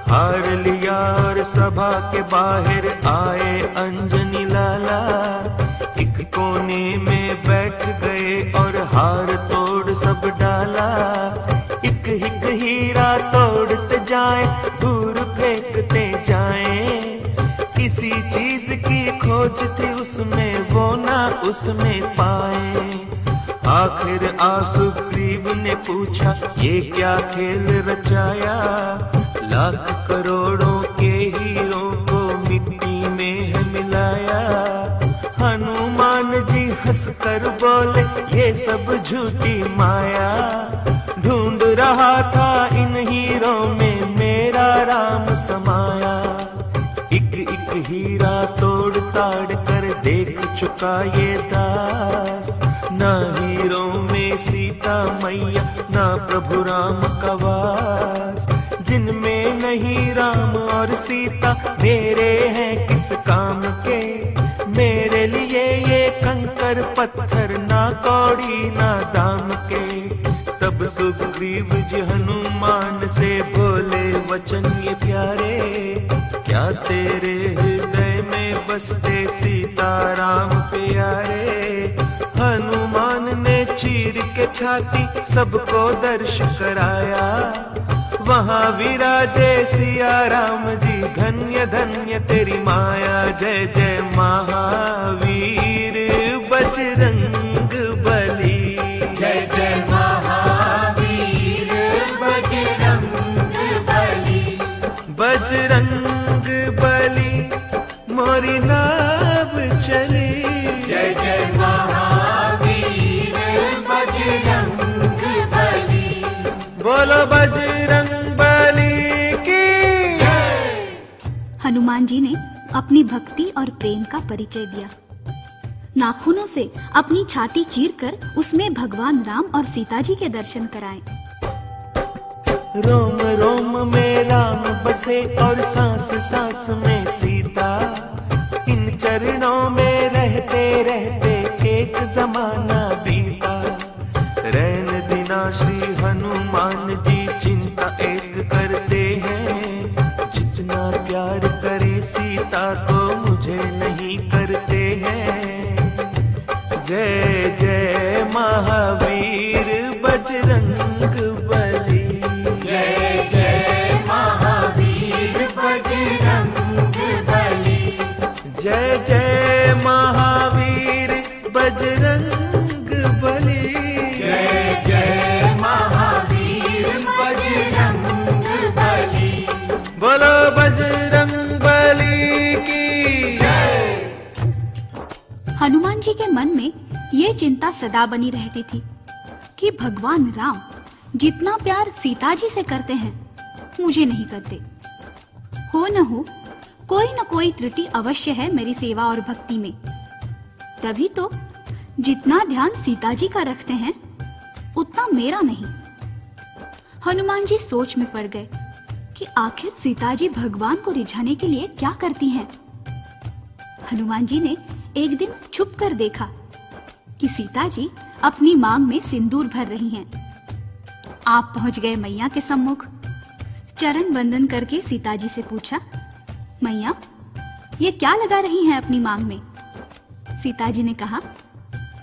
हार लिया और सभा के बाहर आए अंजनी लाला। एक कोने में बैठ गए और हार तोड़ सब डाला। एक एक हीरा तोड़ते जाए, दूर फेंकते जाए। किसी चीज की खोज थी उसमें, वो ना उसमें पाए। आखिर सुग्रीव ने पूछा, ये क्या खेल रचाया। लाख करोड़ों के हीरों को मिट्टी में है मिलाया। हनुमान जी हंसकर बोले, ये सब झूठी माया। ढूंढ रहा था इन हीरों में मेरा राम समाया। एक एक हीरा तोड़ ताड़ कर देख चुका ये दास। ना हीरों में सीता मैया, ना प्रभु राम का वास। जिनमें नहीं राम और सीता, मेरे हैं किस काम के। मेरे लिए ये कंकर पत्थर, ना कौड़ी ना दाम के। तब सुग्रीव जी हनुमान से बोले वचन ये प्यारे। क्या तेरे हृदय में बसते सीताराम प्यारे। हनुमान ने चीर के छाती सबको दर्श कराया। वहाँ विराजे सिया राम जी, धन्य धन्य तेरी माया। जय जय महावीर बजरंग बली। जय जय महावीर बजरंग बली। बजरंग बली मोरी नाव चली। जय जय महावीर बजरंग बली। बोलो बजरंग बली की जय। हनुमान जी ने अपनी भक्ति और प्रेम का परिचय दिया। नाखूनों से अपनी छाती चीरकर उसमें भगवान राम और सीता जी के दर्शन कराए। रोम रोम में राम बसे और सांस सांस में सीता। इन चरणों में रहते रहते एक जमाना बीता। रैन दिना श्री हनुमान जी चिंता एक करते हैं। जितना प्यार करे सीता को मुझे नहीं करते हैं। जय जय महावीर बजरंग बली। जय जय महावीर बजरंग बली। जय जय महावीर बजरंग बली। जय जय महावीर बजरंग बली। बोलो बजरंग बली की जय। हनुमान जी के मन में ये चिंता सदा बनी रहती थी कि भगवान राम जितना प्यार सीता जी से करते हैं, मुझे नहीं करते। हो न कोई त्रुटि अवश्य है मेरी सेवा और भक्ति में। तभी तो जितना ध्यान सीता जी का रखते हैं, उतना मेरा नहीं। हनुमान जी सोच में पड़ गए कि आखिर सीता जी भगवान को रिझाने के लिए क्या करती हैं। हनुमान जी ने एक दिन छुप कर देखा कि सीता जी अपनी मांग में सिंदूर भर रही हैं। आप पहुंच गए मैया के सम्मुख। चरण वंदन करके सीता जी से पूछा, मैया, ये क्या लगा रही हैं अपनी मांग में? सीता जी ने कहा,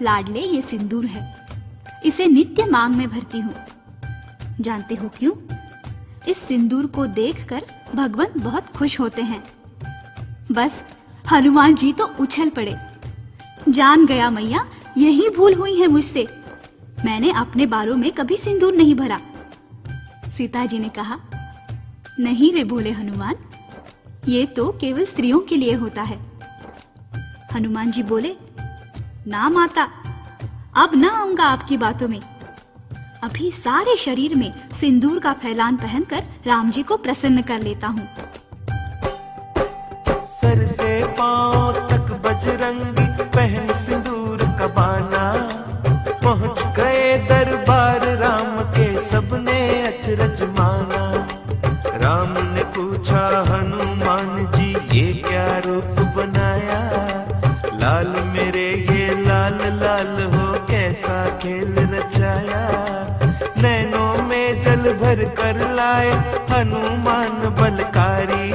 लाडले ये सिंदूर है, इसे नित्य मांग में भरती हूँ। जानते हो क्यों? इस सिंदूर को देखकर भगवान बहुत खुश होते हैं। बस हनुमान जी तो उछल पड़े। जान गया मैया, यही भूल हुई है मुझसे, मैंने अपने बालों में कभी सिंदूर नहीं भरा। सीता जी ने कहा, नहीं रे भोले हनुमान, ये तो केवल स्त्रियों के लिए होता है। हनुमान जी बोले, ना माता, अब ना आऊंगा आपकी बातों में। अभी सारे शरीर में सिंदूर का फैलान पहनकर राम जी को प्रसन्न कर लेता हूँ। सर से पांव तक बजरंगी पहन सिंदूर का बाना, पहुंच गए दरबार राम के, सबने अचरज माना। राम ने पूछा, हनुमान जी ये क्या रूप बनाया? लाल मेरे ये लाल लाल हो, कैसा खेल रचाया? नैनों में जल भर कर लाए हनुमान बलकारी,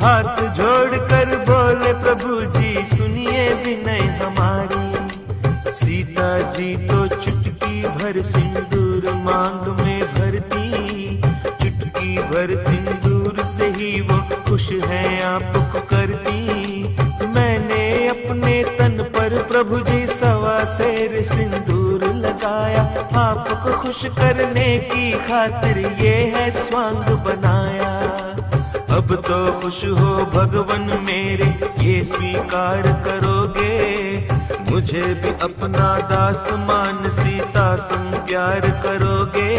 हाथ जोड़कर बोले, प्रभु जी सुनिए विनय हमारी। सीता जी तो चुटकी भर सिंदूर मांग में भरती, चुटकी भर सिंदूर से ही वो खुश हैं आपको करती। मैंने अपने तन पर प्रभु जी सवा सेर सिंदूर लगाया, आपको खुश करने की खातिर ये है स्वांग बनाया। अब तो खुश हो भगवन मेरे, ये स्वीकार करोगे? मुझे भी अपना दास मान सीता संग प्यार करोगे?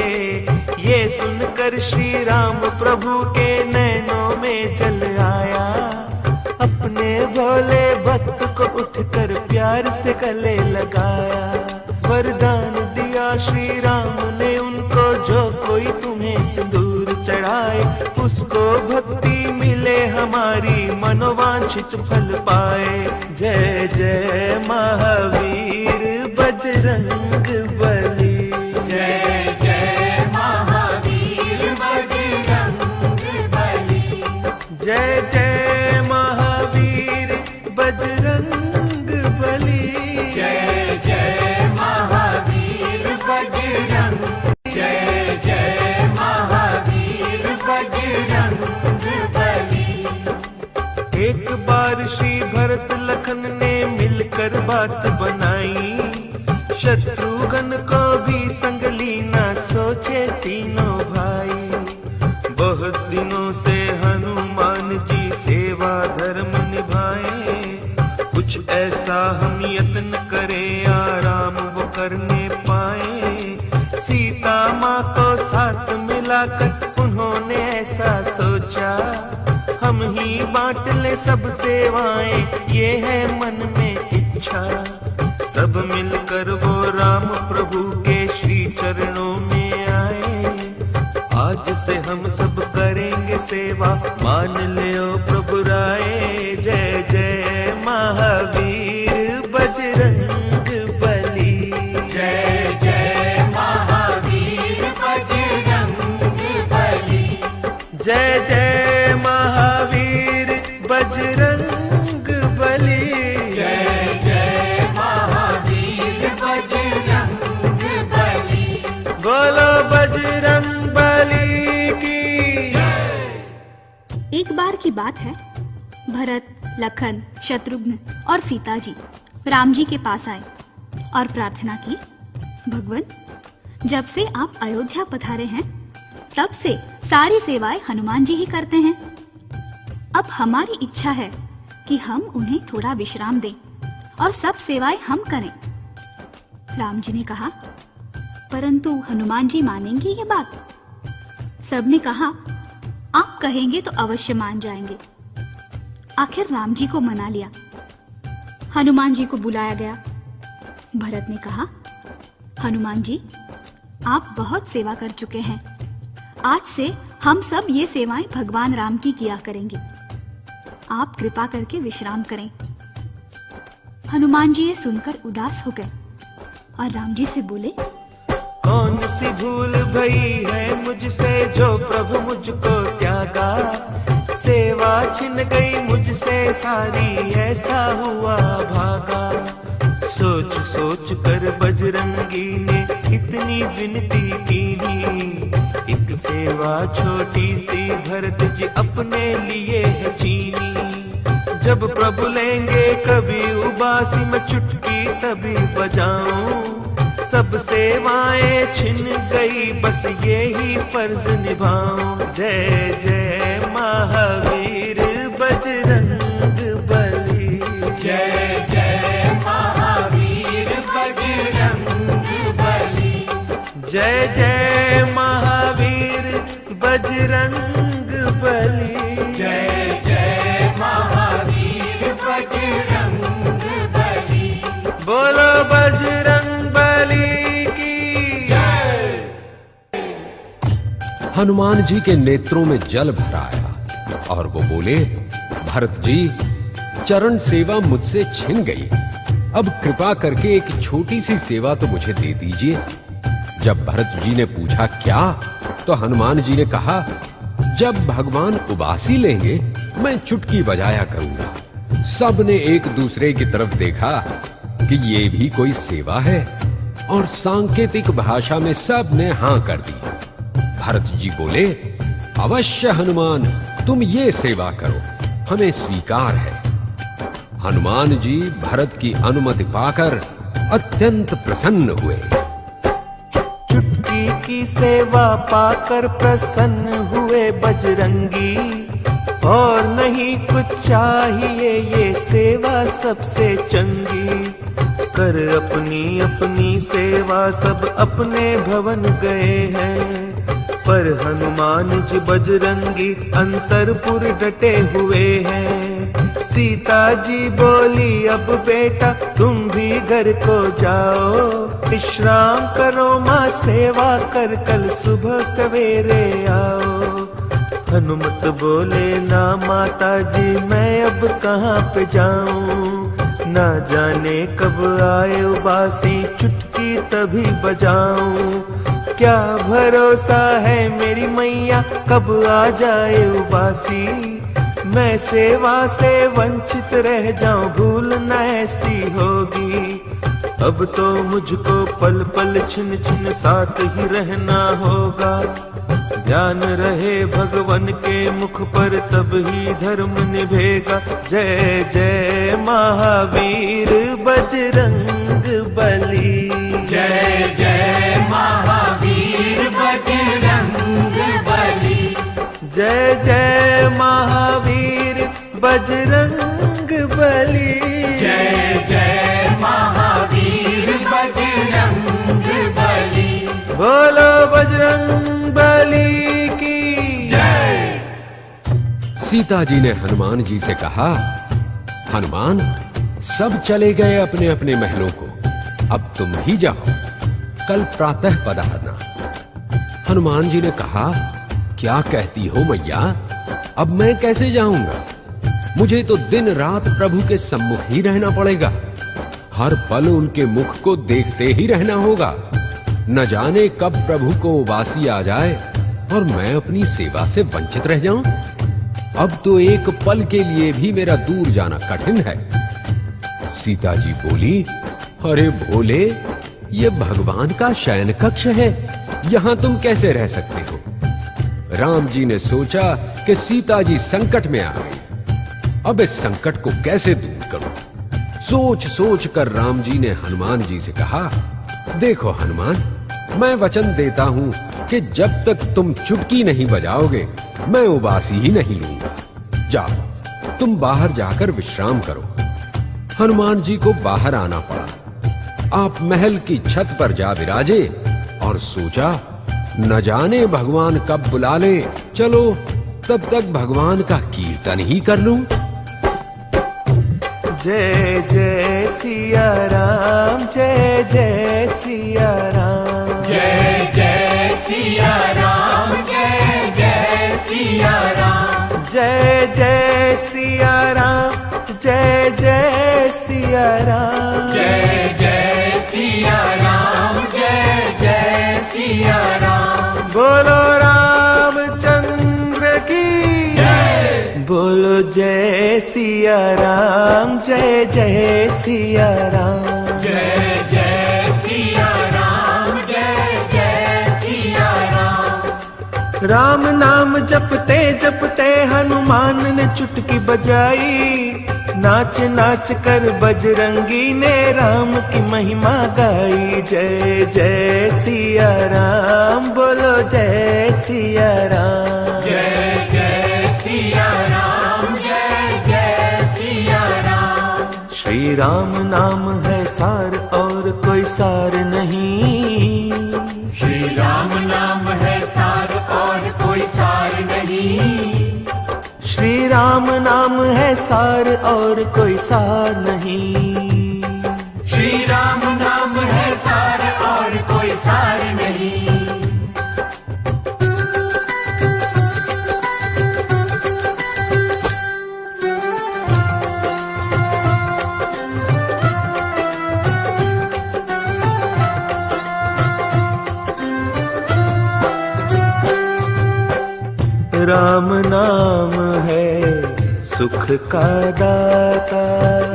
ये सुनकर श्री राम प्रभु के नैनों में जल आया, अपने भोले भक्त को उठकर प्यार से गले लगाया। वरदान दिया श्री राम ने उनको, जो कोई तुम्हें सिंदूर चढ़ाए, उसको भक्ति मिले हमारी, मनोवांछित फल पाए। जय जय महावीर बजरंग बली, जय जय महावीर बजरंग बली, जय जय महावीर बजरंग बली, जय जय महावीर बजरंग, जय जय महावीर बजरंग बली। एक बार श्री भरत लखन ने मिलकर बात बनाई, शत्रुघ्न को भी संग लीना सोचे तीनों भाई। बहुत दिनों से हनुमान जी सेवा धर्म निभाए, कुछ ऐसा हम यत्न करें आराम वो करने पाए। सीता माँ को साथ मिलाकर उन्होंने ऐसा सोचा, हम ही बांट ले सब सेवाएं, ये है मन में इच्छा। सब मिलकर वो राम प्रभु के श्री चरणों में आए, आज से हम सब करेंगे सेवा, मान ले ओ प्रभु राय। जय जय महावीर बजरंग बली, जय जय महावीर बजरंग बली, जय जय महावीर बजरंग बली, जय जय महावीर बजरंग बली। बोलो बजरंग बली की। एक बार की बात है, भरत, लखन, शत्रुघ्न और सीता जी राम जी के पास आए और प्रार्थना की, भगवान, जब से आप अयोध्या पधारे हैं तब से सारी सेवाएं हनुमान जी ही करते हैं। अब हमारी इच्छा है कि हम उन्हें थोड़ा विश्राम दें और सब सेवाएं हम करें। राम जी ने कहा, परंतु हनुमान जी मानेंगे ये बात? सबने कहा, आप कहेंगे तो अवश्य मान जाएंगे। आखिर राम जी को मना लिया। हनुमान जी को बुलाया गया। भरत ने कहा, हनुमान जी, आप बहुत सेवा कर चुके हैं, आज से हम सब ये सेवाएं भगवान राम की किया करेंगे, आप कृपा करके विश्राम करें। हनुमान जी ये सुनकर उदास हो गए और राम जी से बोले, कौन सी भूल भई है मुझसे जो प्रभु मुझको त्यागा, सेवा छिन गई मुझसे सारी, ऐसा हुआ भागा। सोच कर बजरंगी ने इतनी विनती कीनी। एक सेवा छोटी सी भरत जी अपने लिए है चीनी। जब प्रभु लेंगे कभी उबासी मैं चुटकी तभी बजाऊं। सब सेवाएं छिन गई बस यही फर्ज निभाऊं। जय जय महावीर बजरंग बली। जय जय महावीर बजरंग बली। जय जय महावीर बजरंग बली। जय जय महावीर बजरंग बली। बोलो बजरंग बली की जय। हनुमान जी के नेत्रों में जल भर आया और वो बोले, भरत जी, चरण सेवा मुझसे छिन गई। अब कृपा करके एक छोटी सी सेवा तो मुझे दे दीजिए। जब भरत जी ने पूछा क्या, तो हनुमान जी ने कहा, जब भगवान उबासी लेंगे मैं चुटकी बजाया करूंगा। सबने एक दूसरे की तरफ देखा कि ये भी कोई सेवा है और सांकेतिक भाषा में सबने हां कर दी। भरत जी बोले, अवश्य हनुमान, तुम ये सेवा करो, हमें स्वीकार है। हनुमान जी भरत की अनुमति पाकर अत्यंत प्रसन्न हुए। चुटकी की सेवा पाकर प्रसन्न हुए बजरंगी। और नहीं कुछ चाहिए ये सेवा सबसे चंगी। कर अपनी अपनी सेवा सब अपने भवन गए हैं। पर हनुमान जी बजरंगी अंतरपुर डटे हुए हैं। सीता जी बोली, अब बेटा तुम भी घर को जाओ। विश्राम करो माँ, सेवा कर कल सुबह सवेरे आओ। हनुमत बोले, ना माता जी मैं अब कहाँ पे जाऊं। ना जाने कब आए उबासी, चुटकी तभी बजाऊं। क्या भरोसा है मेरी मैया, कब आ जाए उबासी। मैं सेवा से वंचित रह जाऊं, भूल न ऐसी होगी। अब तो मुझको पल पल छिन छिन साथ ही रहना होगा। ध्यान रहे भगवान के मुख पर, तब ही धर्म निभेगा। जय जय महावीर बजरंग बली। जय जय महावीर बजरंग बली। जय जय महावीर बजरंग बली। जय जय महावीर बजरंग बली। बोलो बजरंग बली की जय। सीता जी ने हनुमान जी से कहा, हनुमान, सब चले गए अपने अपने महलों को, अब तुम ही जाओ, कल प्रातः पधारना। हनुमान जी ने कहा, क्या कहती हो मैया, अब मैं कैसे जाऊंगा? मुझे तो दिन रात प्रभु के सम्मुख ही रहना पड़ेगा। हर पल उनके मुख को देखते ही रहना होगा। न जाने कब प्रभु को उबासी आ जाए और मैं अपनी सेवा से वंचित रह जाऊं। अब तो एक पल के लिए भी मेरा दूर जाना कठिन है। सीता जी बोली, अरे भोले, ये भगवान का शयन कक्ष है, यहां तुम कैसे रह सकते हो? राम जी ने सोचा कि सीता जी संकट में आ गई, अब इस संकट को कैसे दूर करूं? सोच सोच कर राम जी ने हनुमान जी से कहा, देखो हनुमान, मैं वचन देता हूं कि जब तक तुम चुटकी नहीं बजाओगे मैं उबासी ही नहीं लूंगा। जाओ, तुम बाहर जाकर विश्राम करो। हनुमान जी को बाहर आना पड़ा। आप महल की छत पर जा विराजे और सोचा, न जाने भगवान कब बुला ले, चलो तब तक भगवान का कीर्तन ही कर लूं। जय जय सिया राम, जय जय सिया राम। जय जय सिया राम। जय जय सिया राम। जय जय सिया राम। जय जय सिया राम। जय जय सिया राम। जय जय सिया राम। बोलो रामचंद्र की जय। बोलो जय सिया राम, जय जय सिया राम। जय राम नाम जपते जपते हनुमान ने चुटकी बजाई, नाच नाच कर बजरंगी ने राम की महिमा गाई। जय जय सिया राम, बोलो जय सिया राम। जय जय सिया राम, जय जय सिया राम। श्री राम नाम है सार और कोई सार नहीं, श्री राम नाम है सार और कोई सार नहीं। श्री राम नाम है सार और कोई सार नहीं। श्री राम नाम है सार और कोई सार नहीं। राम नाम है सुख का दाता,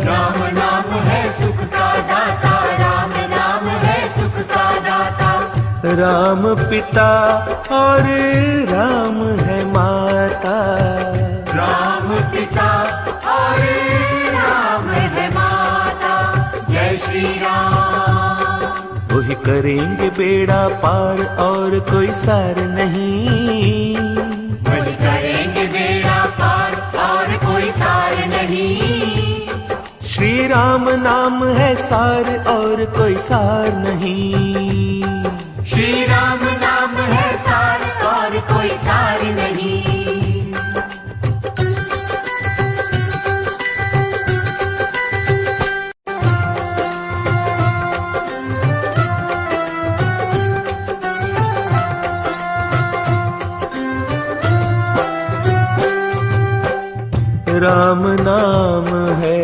राम नाम है सुख का दाता, राम नाम है सुख का दाता। राम पिता और राम है माता, राम पिता और राम है माता। जय श्री राम। वही करेंगे बेड़ा पार और कोई सार नहीं, वही करेंगे बेड़ा पार और कोई सार नहीं। श्री राम नाम है सार और कोई सार नहीं। श्री राम नाम है सार और कोई सार नहीं। राम नाम है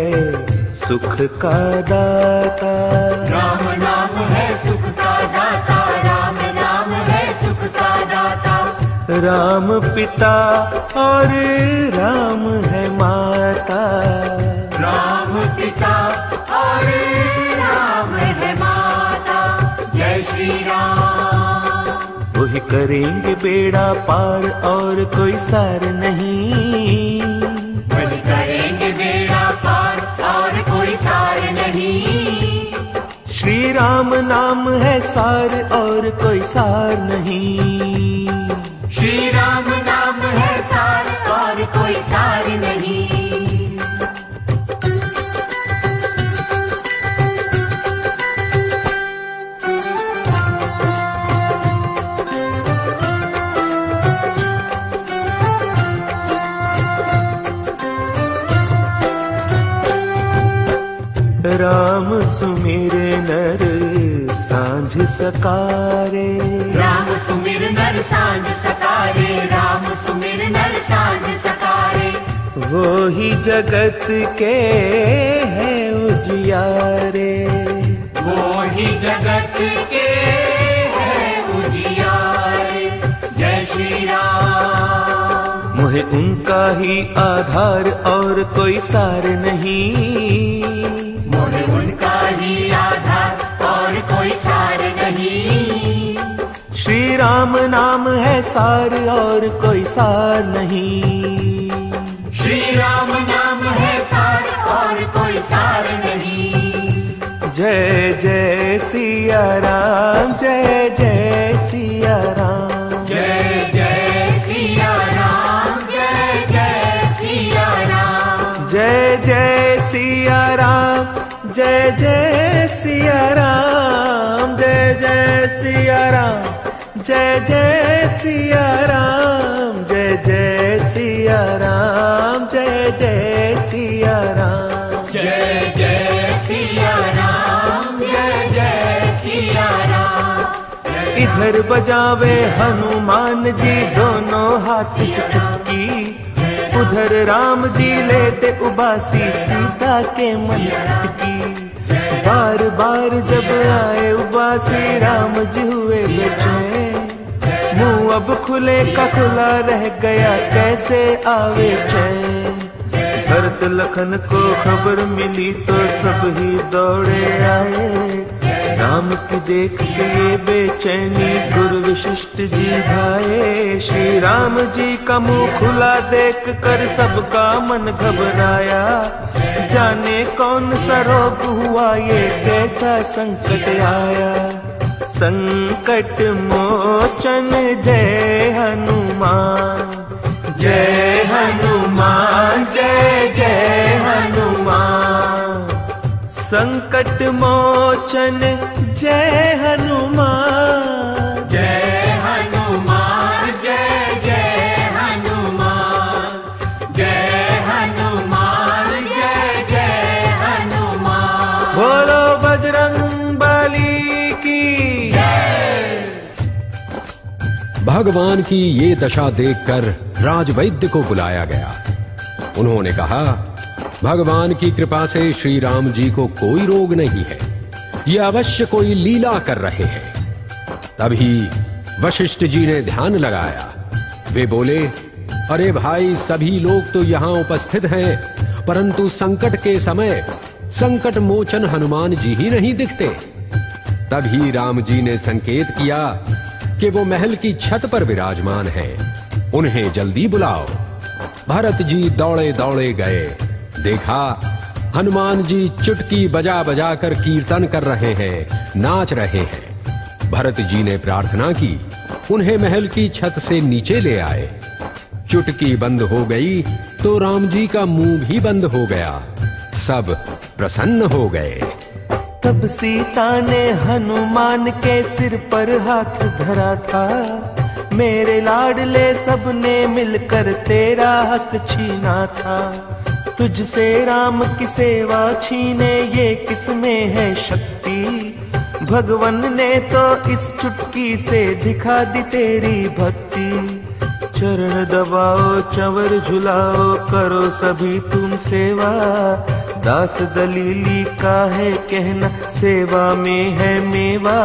सुख का दाता, राम नाम है सुख का दाता, राम नाम है सुख का दाता। राम पिता और राम है माता, राम पिता और राम है माता। जय श्री राम। वही करेंगे बेड़ा पार और कोई सार नहीं, वही करेंगे बेड़ा पार और कोई सार नहीं। श्री राम नाम है सार और कोई सार नहीं। श्री राम नाम है सार और कोई सार नहीं। राम सुमिरे नर सांझ सकारे, राम सुमिर नर सांझ सकारे, राम सुमिर नर सांझ सकारे। वो ही जगत के है उजियारे, वो ही जगत के है उजियारे। जय श्री राम। मोहे उनका ही आधार और कोई सार नहीं, मोहे उनका ही आधार और कोई सार नहीं। श्री राम नाम है सार और कोई सार नहीं। श्री राम नाम है सार और कोई सार नहीं। जय जय सिया राम, जय जय सिया राम। जय जय सिया राम, जय जय सिया राम। जय जय सिया राम, जय जय सिया राम। जय जय सिया राम, जय जय सिया राम। जय जय सिया राम, जय जय सिया राम। जय जय सिया राम, जय जय सिया राम। इधर बजावे हनुमान जी दोनों हाथ से चुटकी, उधर राम जी लेते उबासी सीता के मन की। बार बार जब आए उबासी राम जी हुए बेचैन, मुंह अब खुले का खुला रह गया कैसे आवे चैन। भरत लखन को खबर मिली तो सब ही दौड़े आए, राम की देख के ये बेचैनी गुरु वशिष्ठ जी धाये। श्री राम जी का मुंह खुला देख कर सबका मन घबराया। जाने कौन सा रोग हुआ, ये कैसा संकट आया। संकट मोचन जय हनुमान, जय हनुमान, जय जय हनुमान। संकट मोचन जय हनुमान, जय हनुमान, जय जय हनुमान, जय हनुमान, जय जय हनुमान। बोलो बजरंगबली की जय। भगवान की ये दशा देखकर राजवैद्य को बुलाया गया। उन्होंने कहा, भगवान की कृपा से श्री राम जी को कोई रोग नहीं है, ये अवश्य कोई लीला कर रहे हैं। तभी वशिष्ठ जी ने ध्यान लगाया। वे बोले, अरे भाई, सभी लोग तो यहां उपस्थित हैं, परंतु संकट के समय संकट मोचन हनुमान जी ही नहीं दिखते। तभी राम जी ने संकेत किया कि वो महल की छत पर विराजमान हैं, उन्हें जल्दी बुलाओ। भरत जी दौड़े दौड़े गए, देखा हनुमान जी चुटकी बजा बजा कर कीर्तन कर रहे हैं, नाच रहे हैं। भरत जी ने प्रार्थना की, उन्हें महल की छत से नीचे ले आए। चुटकी बंद हो गई तो राम जी का मुंह भी बंद हो गया। सब प्रसन्न हो गए। तब सीता ने हनुमान के सिर पर हाथ धरा था। मेरे लाडले सबने मिलकर तेरा हक छीना था। तुझसे राम की सेवा छीने ये किसमें है शक्ति। भगवन ने तो इस चुटकी से दिखा दी तेरी भक्ति। चरण दबाओ, चंवर झुलाओ, करो सभी तुम सेवा। दास दलीली का है कहना, सेवा में है मेवा।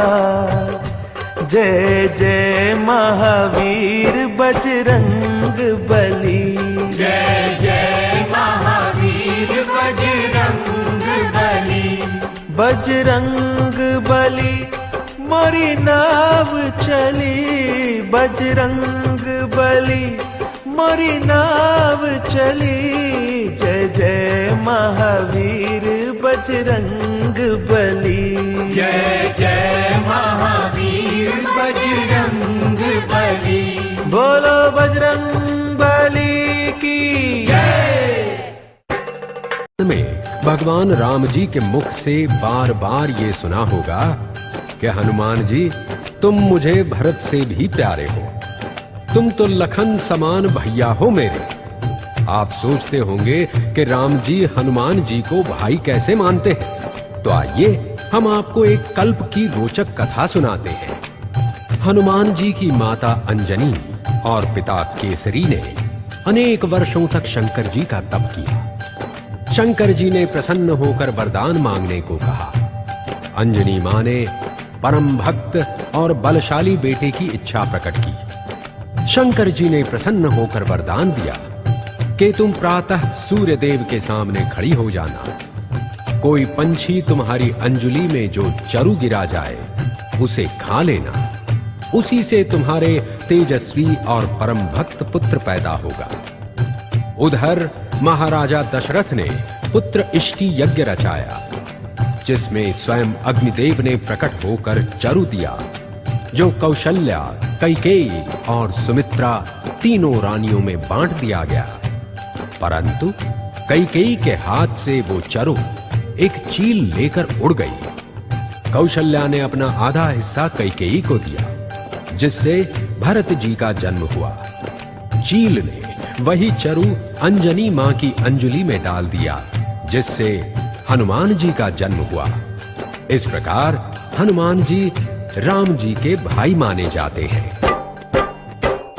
जय जय महावीर बजरंग बली, जय जय महावीर बजरंग बली। बजरंग बली मोरी नाव चली। बजरंग बली मोरी नाव चली। जय जय महावीर बजरंग बली, जय जय महावीर बजरंग बली। बोलो बजरंग बली की जय। में भगवान राम जी के मुख से बार बार ये सुना होगा कि हनुमान जी, तुम मुझे भरत से भी प्यारे हो, तुम तो लखन समान भैया हो मेरे। आप सोचते होंगे कि राम जी हनुमान जी को भाई कैसे मानते हैं, तो आइए हम आपको एक कल्प की रोचक कथा सुनाते हैं। हनुमान जी की माता अंजनी और पिता केसरी ने अनेक वर्षों तक शंकर जी का तप किया। शंकर जी ने प्रसन्न होकर वरदान मांगने को कहा। अंजनी मां ने परम भक्त और बलशाली बेटे की इच्छा प्रकट की। शंकर जी ने प्रसन्न होकर वरदान दिया कि तुम प्रातः सूर्य देव के सामने खड़ी हो जाना। कोई पंछी तुम्हारी अंजुली में जो चरु गिरा जाए उसे खा लेना, उसी से तुम्हारे तेजस्वी और परम भक्त पुत्र पैदा होगा। उधर महाराजा दशरथ ने पुत्र इष्टि यज्ञ रचाया, जिसमें स्वयं अग्निदेव ने प्रकट होकर चरु दिया, जो कौशल्या, कैकेयी और सुमित्रा तीनों रानियों में बांट दिया गया। परंतु कैकेयी के हाथ से वो चरु एक चील लेकर उड़ गई। कौशल्या ने अपना आधा हिस्सा कैकेयी को दिया, जिससे भरत जी का जन्म हुआ। चील ने वही चरु अंजनी मां की अंजुली में डाल दिया, जिससे हनुमान जी का जन्म हुआ। इस प्रकार हनुमान जी राम जी के भाई माने जाते हैं।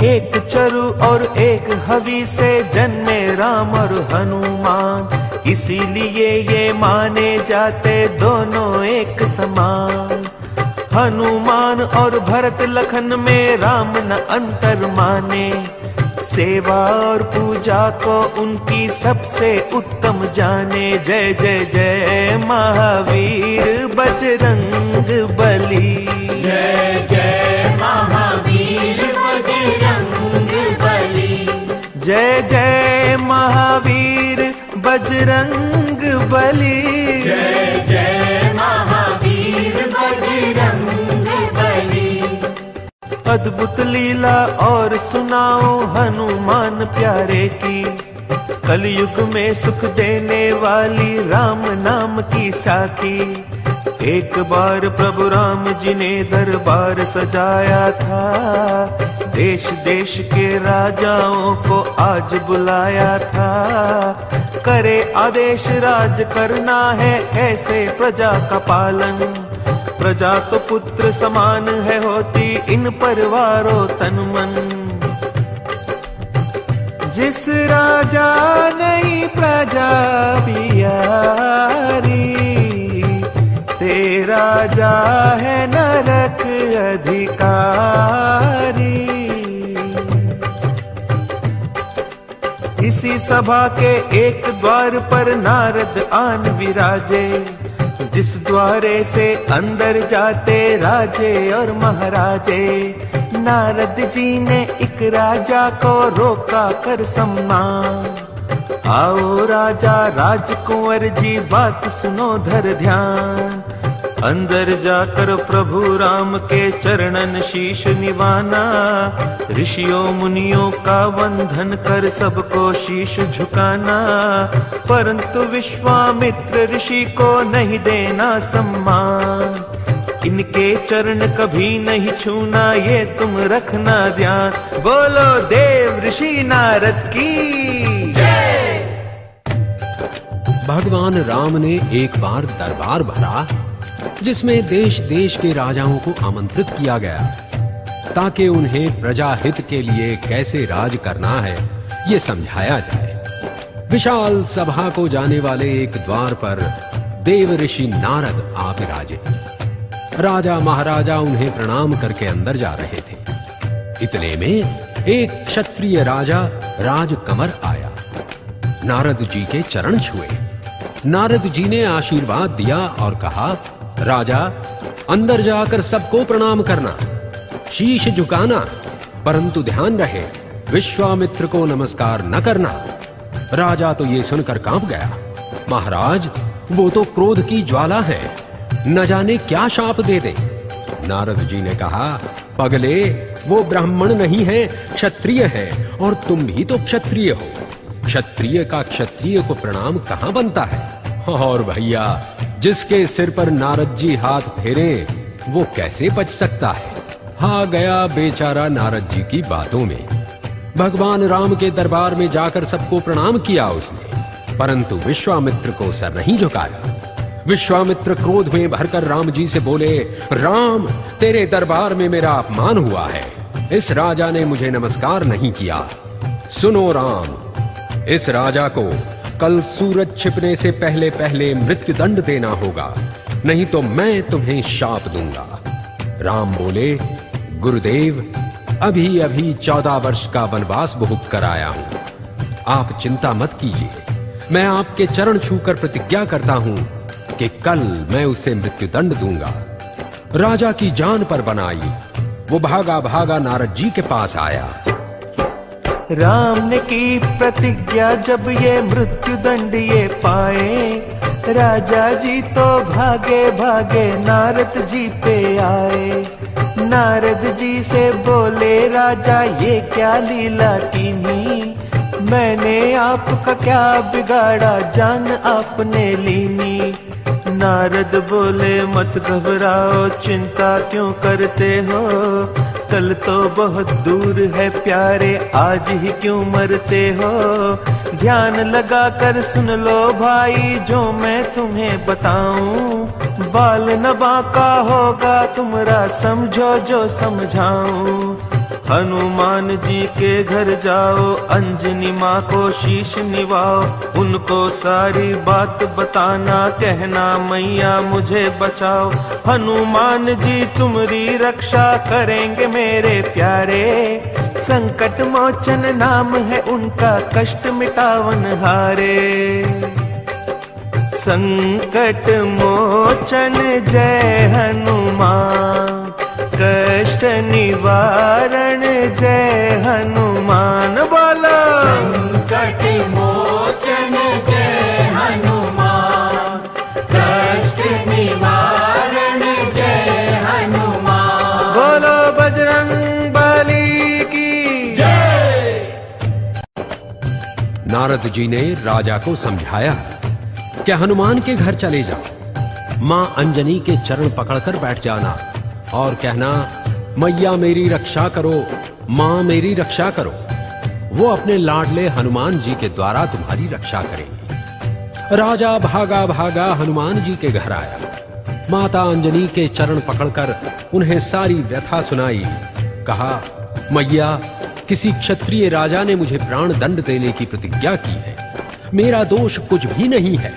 एक चरु और एक हवि से जन्मे राम और हनुमान, इसीलिए ये माने जाते दोनों एक समान। हनुमान और भरत लखन में राम न अंतर माने, सेवा और पूजा को उनकी सबसे उत्तम जाने। जय जय जय महावीर बजरंग बजरंग बली। जय जय महावीर बजरंग बली। अद्भुत लीला और सुनाओ हनुमान प्यारे की, कलयुग में सुख देने वाली राम नाम की साखी। एक बार प्रभु राम जी ने दरबार सजाया था, देश देश के राजाओं को आज बुलाया था। करे आदेश राज करना है ऐसे प्रजा का पालन, प्रजा तो पुत्र समान है होती इन परवारों तन मन। जिस राजा नहीं प्रजा प्यारी, ते राजा है नरक अधिकारी। इसी सभा के एक द्वार पर नारद आन विराजे, जिस द्वारे से अंदर जाते राजे और महाराजे। नारद जी ने एक राजा को रोका कर सम्मान, आओ राजा राजकुंवर जी बात सुनो धर ध्यान। अंदर जाकर प्रभु राम के चरणन शीश निवाना, ऋषियों मुनियों का वंदन कर सबको शीश झुकाना। परंतु विश्वामित्र ऋषि को नहीं देना सम्मान, इनके चरण कभी नहीं छूना ये तुम रखना ध्यान। बोलो देव ऋषि नारद की जय। भगवान राम ने एक बार दरबार भरा, जिसमें देश देश के राजाओं को आमंत्रित किया गया, ताकि उन्हें प्रजा हित के लिए कैसे राज करना है ये समझाया जाए। विशाल सभा को जाने वाले एक द्वार पर देव ऋषि नारद आ विराजे। राजा महाराजा उन्हें प्रणाम करके अंदर जा रहे थे। इतने में एक क्षत्रिय राजा राजकमर आया, नारद जी के चरण छुए। नारद जी ने आशीर्वाद दिया और कहा, राजा अंदर जाकर सबको प्रणाम करना, शीश झुकाना, परंतु ध्यान रहे विश्वामित्र को नमस्कार न करना। राजा तो ये सुनकर कांप गया, महाराज वो तो क्रोध की ज्वाला है, न जाने क्या शाप दे दे। नारद जी ने कहा, पगले वो ब्राह्मण नहीं है, क्षत्रिय है, और तुम भी तो क्षत्रिय हो। क्षत्रिय का क्षत्रिय को प्रणाम कहां बनता है। और भैया जिसके सिर पर नारद जी हाथ फेरे वो कैसे बच सकता है। आ गया बेचारा नारद जी की बातों में। भगवान राम के दरबार में जाकर सबको प्रणाम किया उसने, परंतु विश्वामित्र को सर नहीं झुकाया। विश्वामित्र क्रोध में भरकर राम जी से बोले, राम तेरे दरबार में मेरा अपमान हुआ है, इस राजा ने मुझे नमस्कार नहीं किया। सुनो राम, इस राजा को कल सूरज छिपने से पहले पहले मृत्यु दंड देना होगा, नहीं तो मैं तुम्हें शाप दूंगा। राम बोले, गुरुदेव अभी अभी 14 वर्ष का वनवास भोग कर आया हूं, आप चिंता मत कीजिए। मैं आपके चरण छूकर प्रतिज्ञा करता हूं कि कल मैं उसे मृत्यु दंड दूंगा। राजा की जान पर बनाई, वो भागा भागा नारद जी के पास आया। राम ने की प्रतिज्ञा जब ये मृत्यु दंड ये पाए, राजा जी तो भागे भागे नारद जी पे आए। नारद जी से बोले, राजा ये क्या लीला कीनी, मैंने आपका क्या बिगाड़ा, जान आपने लीनी। नारद बोले, मत घबराओ, चिंता क्यों करते हो, कल तो बहुत दूर है प्यारे, आज ही क्यों मरते हो। ध्यान लगा कर सुन लो भाई जो मैं तुम्हें बताऊं, बाल न बांका होगा तुम्हारा, समझो जो समझाऊं। हनुमान जी के घर जाओ, अंजनी माँ को शीश निवाओ, उनको सारी बात बताना, कहना मैया मुझे बचाओ। हनुमान जी तुम्हारी रक्षा करेंगे मेरे प्यारे, संकट मोचन नाम है उनका, कष्ट मिटावन हारे। संकट मोचन जय हनुमान, कष्ट निवारण जय हनुमान। बोलो संकट मोचन जय नारद जी ने राजा को समझाया कि हनुमान के घर चले जाओ, मां अंजनी के चरण पकड़कर बैठ जाना और कहना, मैया मेरी रक्षा करो, मां मेरी रक्षा करो। वो अपने लाडले हनुमान जी के द्वारा तुम्हारी रक्षा करेंगी। राजा भागा भागा हनुमान जी के घर आया, माता अंजनी के चरण पकड़कर उन्हें सारी व्यथा सुनाई। कहा, मैया, किसी क्षत्रिय राजा ने मुझे प्राण दंड देने की प्रतिज्ञा की है। मेरा दोष कुछ भी नहीं है,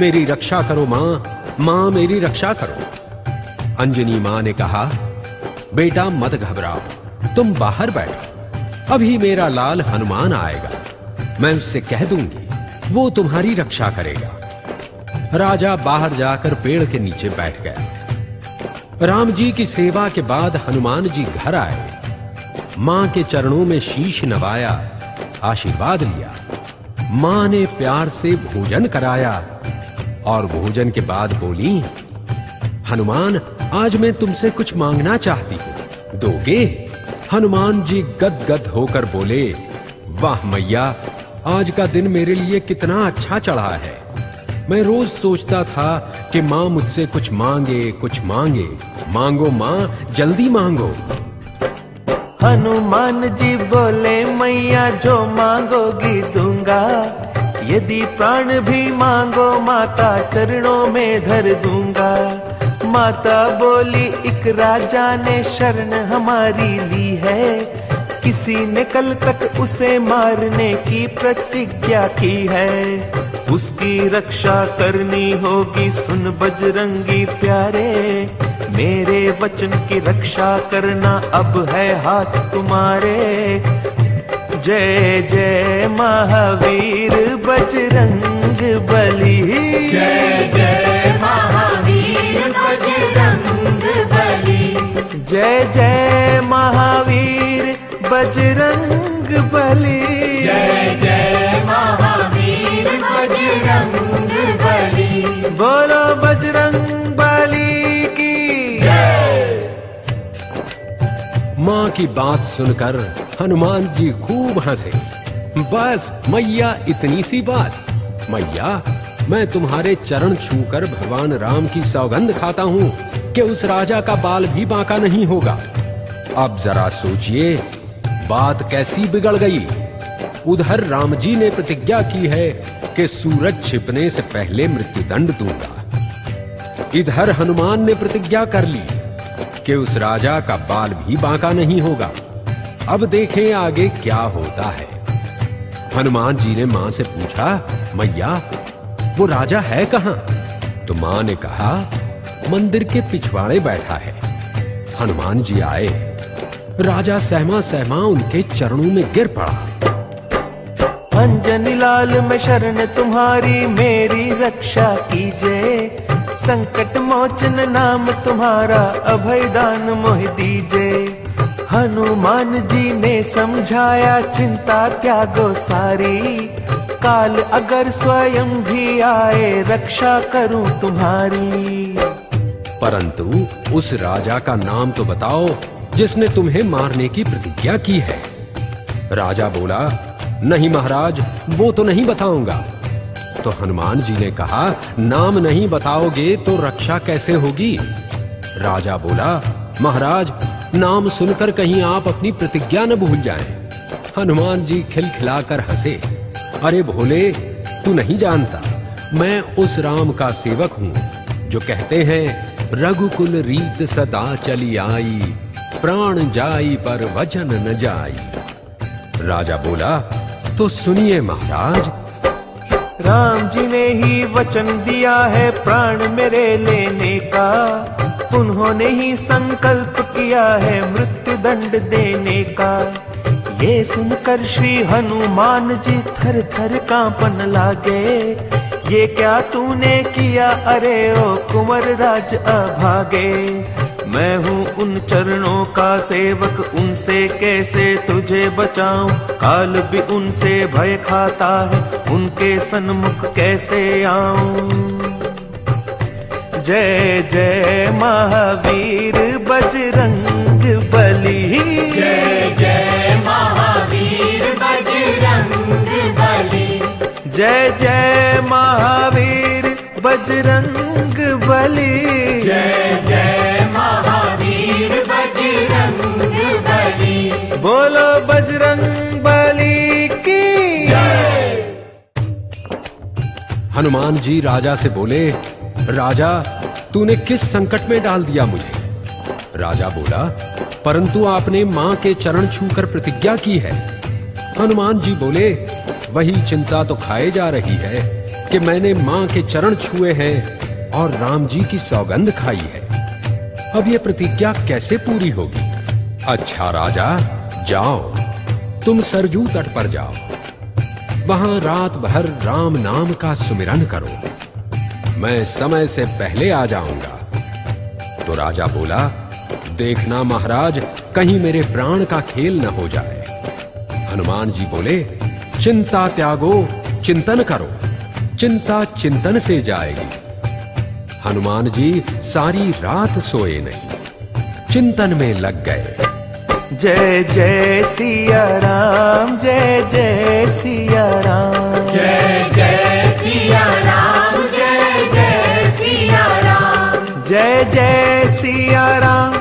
मेरी रक्षा करो मां, मां मेरी रक्षा करो। अंजनी मां ने कहा, बेटा मत घबराओ, तुम बाहर बैठो, अभी मेरा लाल हनुमान आएगा, मैं उससे कह दूंगी, वो तुम्हारी रक्षा करेगा। राजा बाहर जाकर पेड़ के नीचे बैठ गया। राम जी की सेवा के बाद हनुमान जी घर आए, मां के चरणों में शीश नवाया, आशीर्वाद लिया। मां ने प्यार से भोजन कराया और भोजन के बाद बोली, हनुमान, आज मैं तुमसे कुछ मांगना चाहती हूं, दोगे? हनुमान जी गदगद होकर बोले, वाह मैया, आज का दिन मेरे लिए कितना अच्छा चढ़ा है। मैं रोज सोचता था कि मां मुझसे कुछ मांगे, कुछ मांगे। मांगो मां, जल्दी मांगो। हनुमान जी बोले, मैया जो मांगोगी दूंगा, यदि प्राण भी मांगो माता चरणों में धर दूंगा। माता बोली, एक राजा ने शरण हमारी ली है, किसी ने कल तक उसे मारने की प्रतिज्ञा की है, उसकी रक्षा करनी होगी, सुन बजरंगी प्यारे, मेरे वचन की रक्षा करना अब है हाथ तुम्हारे। जय जय महावीर बजरंग बली, जय जय महावीर बजरंग बली, जय जय महावीर बजरंग बली, जय जय महावीर बजरंग बली। बोलो बजरंग बली की जय। मां की बात सुनकर हनुमान जी खूब हंसे। बस मैया, इतनी सी बात। मैया, मैं तुम्हारे चरण छूकर भगवान राम की सौगंध खाता हूं कि उस राजा का बाल भी बांका नहीं होगा। अब जरा सोचिए, बात कैसी बिगड़ गई। उधर राम जी ने प्रतिज्ञा की है कि सूरज छिपने से पहले मृत्युदंड दूंगा। इधर हनुमान ने प्रतिज्ञा कर ली कि उस राजा का बाल भी बांका नहीं होगा। अब देखें आगे क्या होता है। हनुमान जी ने मां से पूछा, मैया, वो राजा है कहां? तो मां ने कहा, मंदिर के पिछवाड़े बैठा है। हनुमान जी आए, राजा सहमा सहमा उनके चरणों में गिर पड़ा। अंजनी लाल में शरण तुम्हारी, मेरी रक्षा कीजिए, संकट मोचन नाम तुम्हारा, अभय दान मोह दीजिए। हनुमान जी ने समझाया, चिंता त्यागो सारी, काल अगर स्वयं भी आए, रक्षा करूं तुम्हारी। परंतु उस राजा का नाम तो बताओ जिसने तुम्हें मारने की प्रतिज्ञा की है। राजा बोला, नहीं महाराज, वो तो नहीं बताऊंगा। तो हनुमान जी ने कहा, नाम नहीं बताओगे तो रक्षा कैसे होगी? राजा बोला, महाराज, नाम सुनकर कहीं आप अपनी प्रतिज्ञा न भूल जाएं। हनुमान जी खिलखिलाकर हंसे, अरे भोले, तू नहीं जानता, मैं उस राम का सेवक हूं जो कहते हैं, रघुकुल रीत सदा चली आई, प्राण जाई पर वचन न जाई। राजा बोला, तो सुनिए महाराज। राम जी ने ही वचन दिया है प्राण मेरे लेने का, उन्होंने ही संकल्प किया है मृत्यु दंड देने का। ये सुनकर श्री हनुमान जी थर थर कांपन लागे, ये क्या तूने किया अरे ओ कुंवर राज अभागे। मैं हूँ उन चरणों का सेवक, उनसे कैसे तुझे बचाऊं, काल भी उनसे भय खाता है, उनके सन्मुख कैसे आऊं। जय जय महावीर बजरंग बली, जय जय महावीर बजरंग बली, जय जय महावीर बजरंग बली। जय जय महावीर बजरंग बली। बोलो बजरंग बली की जय। हनुमान जी राजा से बोले, राजा तूने किस संकट में डाल दिया मुझे? राजा बोला, परंतु आपने मां के चरण छूकर प्रतिज्ञा की है। हनुमान जी बोले, वही चिंता तो खाए जा रही है कि मैंने मां के चरण छुए हैं और राम जी की सौगंध खाई है। अब यह प्रतिज्ञा कैसे पूरी होगी? अच्छा राजा, जाओ तुम सरजू तट पर जाओ, वहां रात भर राम नाम का सुमिरन करो, मैं समय से पहले आ जाऊंगा। तो राजा बोला, देखना महाराज, कहीं मेरे प्राण का खेल न हो जाए। हनुमान जी बोले, चिंता त्यागो, चिंतन करो, चिंता चिंतन से जाएगी। हनुमान जी सारी रात सोए नहीं, चिंतन में लग गए। जय जय सिया राम, जय जय सिया राम। जय जय सिया राम, जय जय सिया राम। जय जय सिया राम,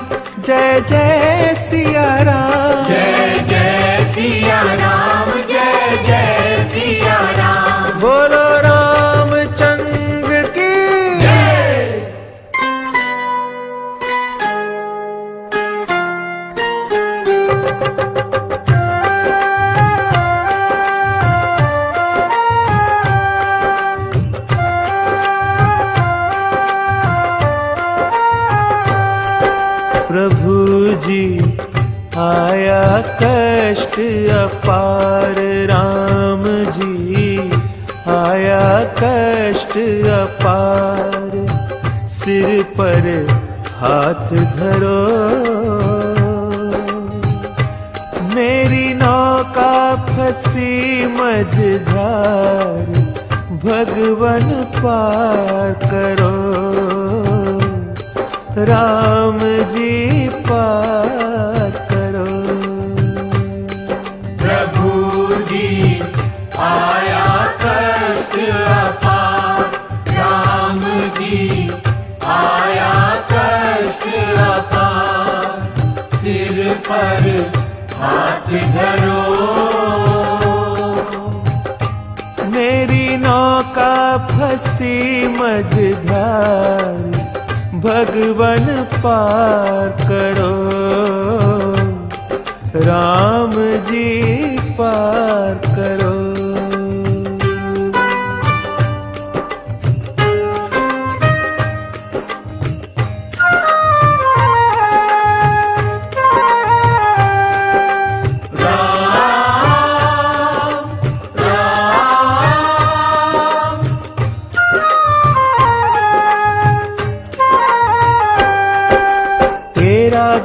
जय जय सिया राम। जय जय सिया राम, जय जय सिया राम। बोलो रामचंद्र की जय। प्रभु जी आया कष्ट अपार, राम जी आया कष्ट अपार, सिर पर हाथ धरो, मेरी नौका फंसी मझधार, भगवन पार करो, राम जी पार करो। प्रभु जी आया कष्ट अपार, राम जी आया कष्ट अपार, सिर पर हाथ धरो, मेरी नौका फंसी मझधार, भगवन पार करो, राम जी पार करो।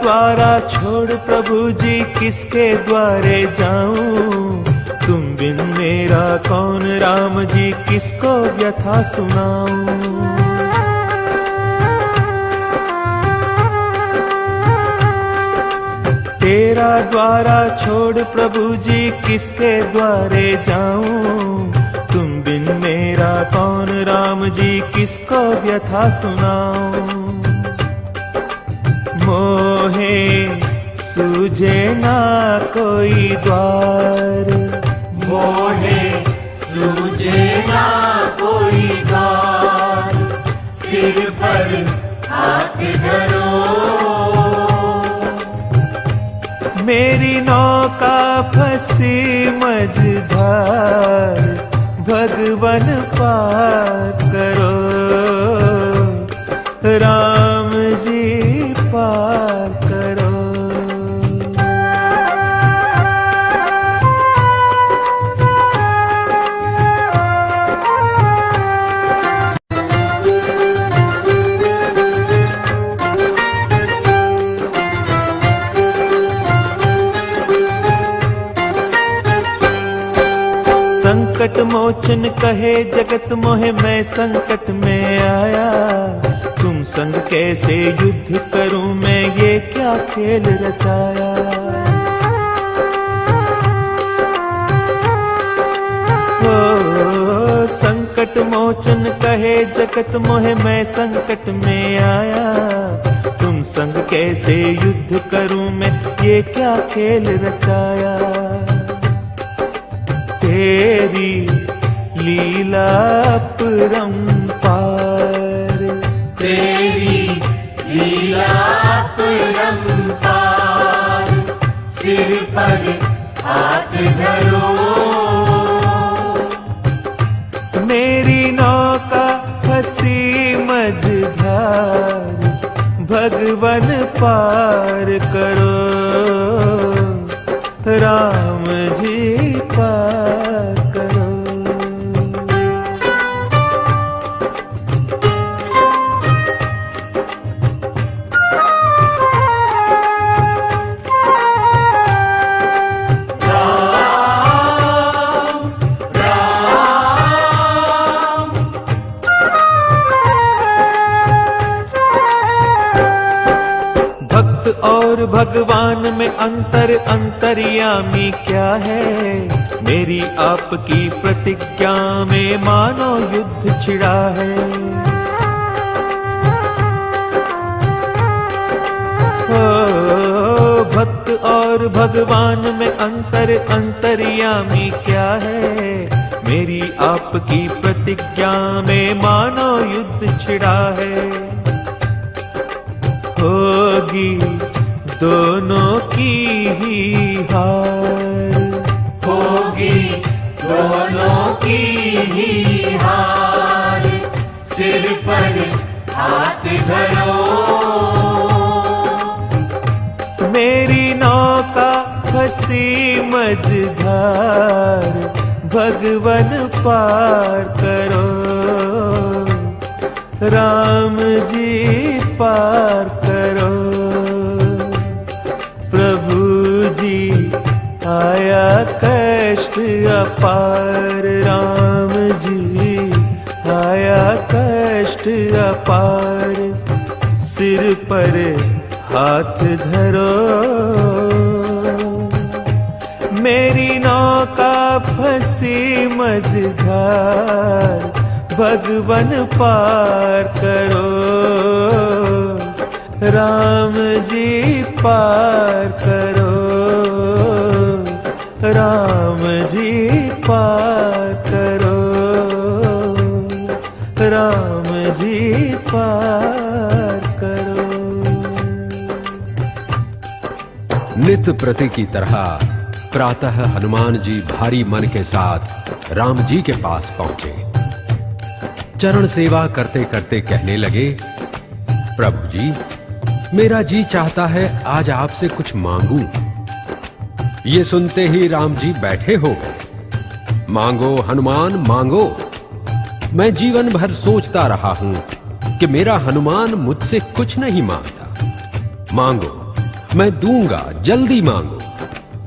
द्वारा छोड़ प्रभु जी किसके द्वारे जाऊं, तुम बिन मेरा कौन, राम जी किसको व्यथा सुनाऊं। तेरा द्वारा छोड़ प्रभु जी किसके द्वारे जाऊं, तुम बिन मेरा कौन, राम जी किसको व्यथा सुनाऊं। मोहे सूझे ना कोई द्वार, मोहे सूझे ना कोई द्वार, सिर पर हाथ धरो, मेरी नौका फंसी मझधार, भगवन पार करो, राम जी पार करो। संकट मोचन कहे जगत मोहे, मैं संकट में आया, तुम संग कैसे युद्ध करूं मैं, ये क्या खेल रचाया। हो संकट मोचन कहे जगत मोहे, मैं संकट में आया। तुम संग कैसे युद्ध करूं मैं, ये क्या खेल रचाया। तेरी लीला अपरंपार, तेरी लीला अपरंपार, सिर पर हाथ धरो। मेरी नौका फंसी मझधार, भगवन पार करो। राम जी पार करो। और भगवान में अंतर, अंतर्यामी क्या है। मेरी आपकी प्रतिज्ञा में मानो युद्ध छिड़ा है। ओ भक्त और भगवान में अंतर, अंतर्यामी क्या है। मेरी आपकी प्रतिज्ञा में मानो युद्ध छिड़ा है। होगी दोनों की ही हार, होगी दोनों की ही हार, सिर पर हाथ धरो। मेरी नौका फंसी मझधार, भगवन पार करो। राम जी पार करो। प्रभु जी आया कष्ट अपार, राम जी आया कष्ट अपार। सिर पर हाथ धरो। मेरी नौका फंसी मझधार, भगवन पार करो। राम जी पार करो। राम जी पार करो। राम जी पार करो। नित प्रति की तरह प्रातः हनुमान जी भारी मन के साथ राम जी के पास पहुंचे। चरण सेवा करते करते कहने लगे, प्रभु जी, मेरा जी चाहता है आज आपसे कुछ मांगूं। ये सुनते ही राम जी बैठे हो गए। मांगो हनुमान मांगो। मैं जीवन भर सोचता रहा हूं कि मेरा हनुमान मुझसे कुछ नहीं मांगता। मांगो, मैं दूंगा, जल्दी मांगो।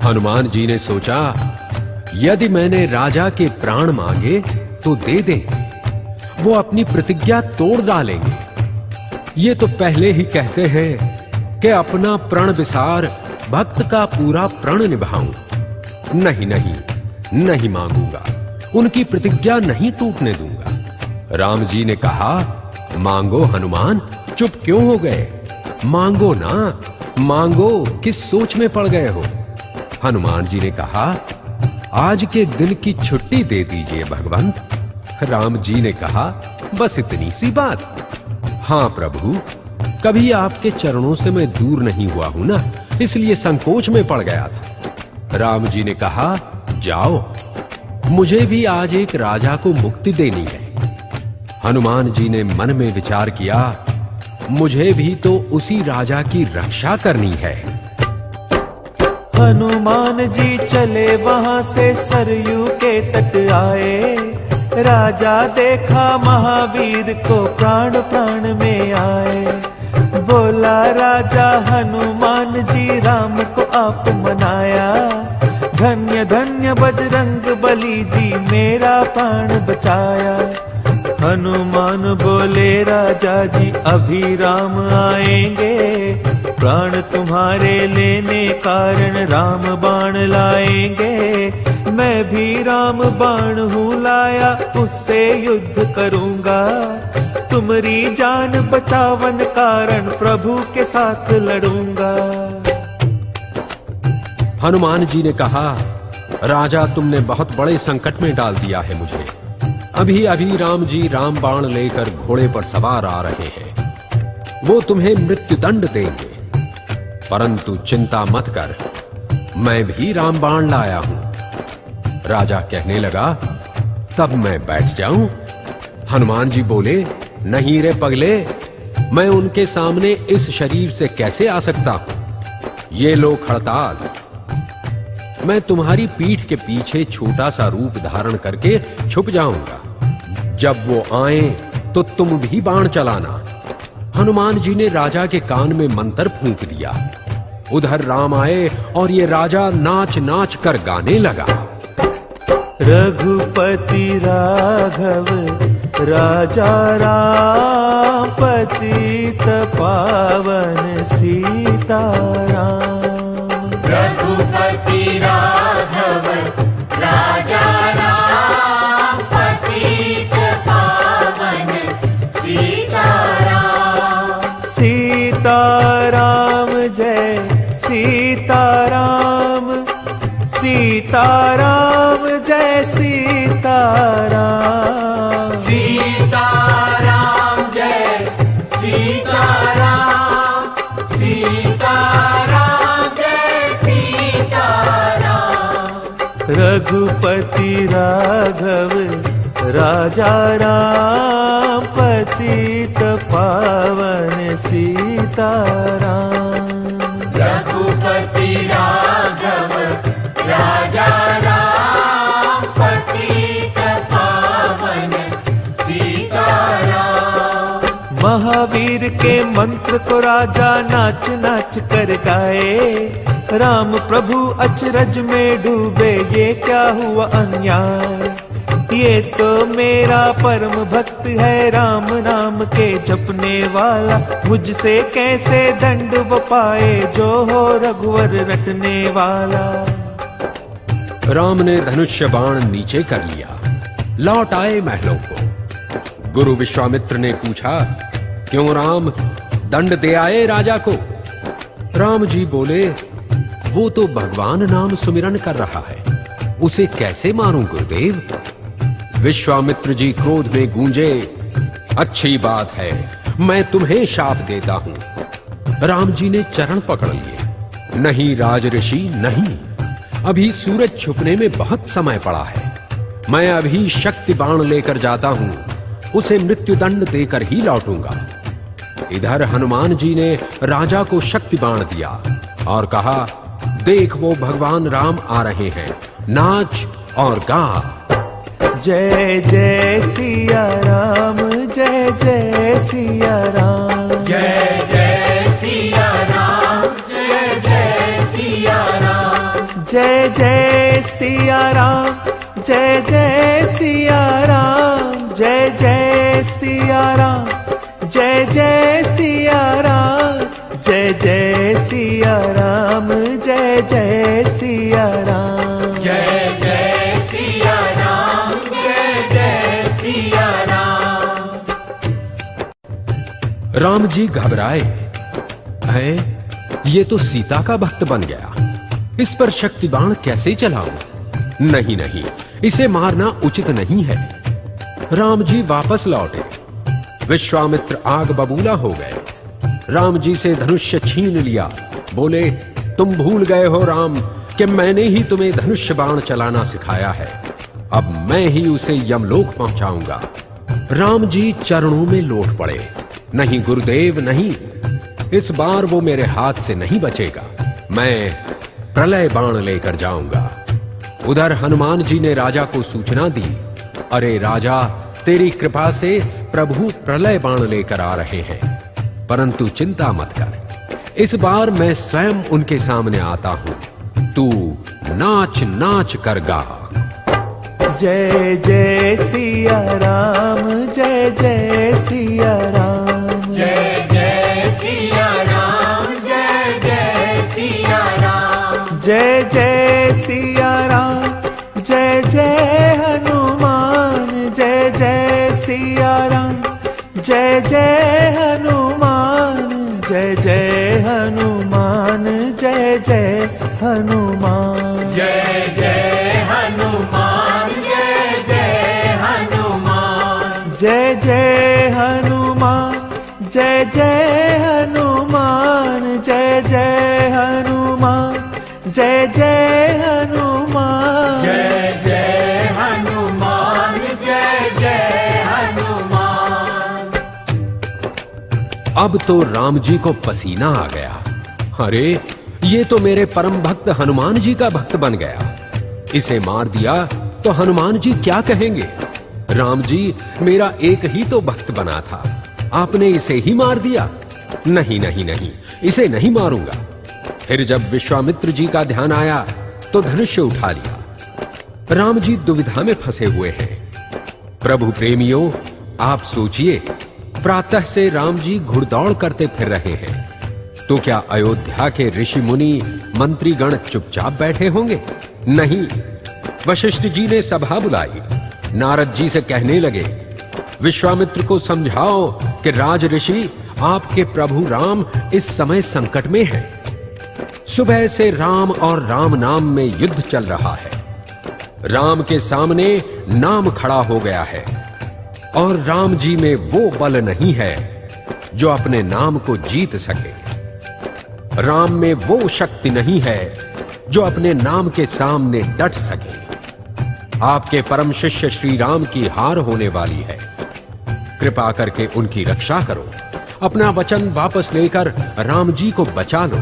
हनुमान जी ने सोचा, यदि मैंने राजा के प्राण मांगे तो दे दें, वो अपनी प्रतिज्ञा तोड़ डालेंगे। ये तो पहले ही कहते हैं कि अपना प्रण विसार भक्त का पूरा प्रण निभाऊं। नहीं नहीं, नहीं मांगूंगा, उनकी प्रतिज्ञा नहीं टूटने दूंगा। राम जी ने कहा, मांगो हनुमान, चुप क्यों हो गए? मांगो ना, मांगो, किस सोच में पड़ गए हो? हनुमान जी ने कहा, आज के दिन की छुट्टी दे दीजिए भगवंत। राम जी ने कहा, बस इतनी सी बात? हाँ प्रभु, कभी आपके चरणों से मैं दूर नहीं हुआ हूं ना, इसलिए संकोच में पड़ गया था। राम जी ने कहा, जाओ, मुझे भी आज एक राजा को मुक्ति देनी है। हनुमान जी ने मन में विचार किया, मुझे भी तो उसी राजा की रक्षा करनी है। हनुमान जी चले वहां से सरयू के तट आए। राजा देखा महावीर को प्राण प्राण में आए। बोला राजा हनुमान जी राम को आप मनाया। धन्य धन्य बजरंग बली जी मेरा प्राण बचाया। हनुमान बोले राजा जी अभी राम आएंगे। प्राण तुम्हारे लेने कारण राम बाण लाएंगे। मैं भी राम बाण हूँ लाया, उससे युद्ध करूंगा। तुम्हारी जान बचावन कारण प्रभु के साथ लड़ूंगा। हनुमान जी ने कहा, राजा तुमने बहुत बड़े संकट में डाल दिया है मुझे। अभी अभी राम जी राम बाण लेकर घोड़े पर सवार आ रहे हैं। वो तुम्हें मृत्यु दंड देंगे, परंतु चिंता मत कर, मैं भी राम बाण लाया हूं। राजा कहने लगा, तब मैं बैठ जाऊं? हनुमान जी बोले, नहीं रे पगले, मैं उनके सामने इस शरीर से कैसे आ सकता हूं? ये लो खड़ताल। मैं तुम्हारी पीठ के पीछे छोटा सा रूप धारण करके छुप जाऊंगा। जब वो आए तो तुम भी बाण चलाना। हनुमान जी ने राजा के कान में मंत्र फूंक दिया। उधर राम आए और ये राजा नाच नाच कर गाने लगा। रघुपति राघव राजा राम, पतित पावन सीताराम। रघुपति राघव राजा राम, पतित पावन सीताराम। सीताराम जय सीताराम, सीताराम जय सीताराम। सीताराम जय सीताराम, सीताराम जय सीताराम। रघुपति राघव राजा राम, पतित पावन सीताराम। रघुपति राघव राजा राम, पतित पावन सीताराम। महावीर के मंत्र को राजा नाच नाच कर गाए। राम प्रभु अचरज में डूबे, ये क्या हुआ अन्याय। ये तो मेरा परम भक्त है, राम नाम के जपने वाला। मुझसे कैसे दंड वो पाए, जो हो रघुवर रटने वाला। राम ने धनुष्य बाण नीचे कर लिया, लौट आए महलों को। गुरु विश्वामित्र ने पूछा, क्यों राम, दंड दे आए राजा को? राम जी बोले, वो तो भगवान नाम सुमिरन कर रहा है, उसे कैसे मारूं गुरुदेव? विश्वामित्र जी क्रोध में गूंजे, अच्छी बात है, मैं तुम्हें शाप देता हूं। राम जी ने चरण पकड़ लिए, नहीं राज ऋषि नहीं, अभी सूरज छुपने में बहुत समय पड़ा है। मैं अभी शक्ति बाण लेकर जाता हूं, उसे मृत्यु दंड देकर ही लौटूंगा। इधर हनुमान जी ने राजा को शक्ति बाण दिया और कहा, देख वो भगवान राम आ रहे हैं, नाच और गा। जय जय सिया राम, जय जय सिया राम। जय जय सिया राम, जय जय सिया राम। जय जय सिया राम, जय जय सिया राम। जय जय सिया राम, जय जय सिया राम। जय जय सिया राम, जय जय सिया राम। जय जय सिया राम, जय जय सिया राम। राम जी घबराए, है ये तो सीता का भक्त बन गया, इस पर शक्ति बाण कैसे चलाऊं? नहीं नहीं, इसे मारना उचित नहीं है। राम जी वापस लौटे। विश्वामित्र आग बबूला हो गए। राम जी से धनुष्य छीन लिया, बोले, तुम भूल गए हो राम कि मैंने ही तुम्हें धनुष्य बाण चलाना सिखाया है, अब मैं ही उसे यमलोक पहुंचाऊंगा। राम जी चरणों में लौट पड़े, नहीं गुरुदेव नहीं, इस बार वो मेरे हाथ से नहीं बचेगा, मैं प्रलय बाण लेकर जाऊंगा। उधर हनुमान जी ने राजा को सूचना दी, अरे राजा, तेरी कृपा से प्रभु प्रलय बाण लेकर आ रहे हैं, परंतु चिंता मत कर, इस बार मैं स्वयं उनके सामने आता हूं, तू नाच नाच कर गा। जय जय सिया राम, जय जय सिया राम। जय जय सिया राम, जय जय सिया राम। जय जय सिया राम, जय जय हनुमान, जय जय हनुमान, जय जय हनुमान। जय जय हनुमान, जय जय हनुमान। जय जय हनुमान, जय जय हनुमान, जय जय हनुमान, जय जय हनुमान। जय जय हनुमान, जय जय हनुमान। अब तो राम जी को पसीना आ गया। अरे ये तो मेरे परम भक्त हनुमान जी का भक्त बन गया। इसे मार दिया तो हनुमान जी क्या कहेंगे? राम जी मेरा एक ही तो भक्त बना था, आपने इसे ही मार दिया। नहीं नहीं नहीं, इसे नहीं मारूंगा। फिर जब विश्वामित्र जी का ध्यान आया तो धनुष्य उठा लिया। राम जी दुविधा में फंसे हुए हैं। प्रभु प्रेमियों, आप सोचिए, प्रातः से राम जी घुड़दौड़ करते फिर रहे हैं, तो क्या अयोध्या के ऋषि मुनि मंत्रीगण चुपचाप बैठे होंगे? नहीं, वशिष्ठ जी ने सभा बुलाई। नारद जी से कहने लगे, विश्वामित्र को समझाओ कि राज ऋषि आपके प्रभु राम इस समय संकट में हैं। सुबह से राम और राम नाम में युद्ध चल रहा है। राम के सामने नाम खड़ा हो गया है और राम जी में वो बल नहीं है जो अपने नाम को जीत सके। राम में वो शक्ति नहीं है जो अपने नाम के सामने डट सके। आपके परम शिष्य श्री राम की हार होने वाली है। कृपा करके उनकी रक्षा करो। अपना वचन वापस लेकर राम जी को बचा लो।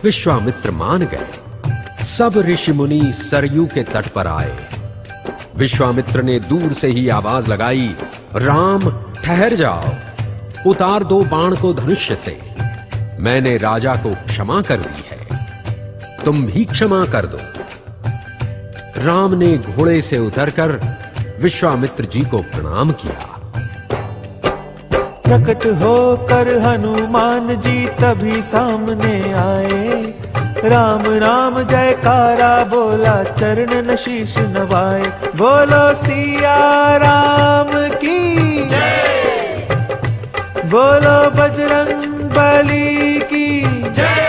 विश्वामित्र मान गए। सब ऋषि मुनि सरयू के तट पर आए। विश्वामित्र ने दूर से ही आवाज लगाई, राम ठहर जाओ, उतार दो बाण को धनुष्य से। मैंने राजा को क्षमा कर दी है, तुम भी क्षमा कर दो। राम ने घोड़े से उतरकर विश्वामित्र जी को प्रणाम किया। प्रकट होकर हनुमान जी तभी सामने आए। राम राम जयकारा बोला, चरण शीश नवाए। बोलो सिया राम की जय, बोलो बजरंग बली की जय।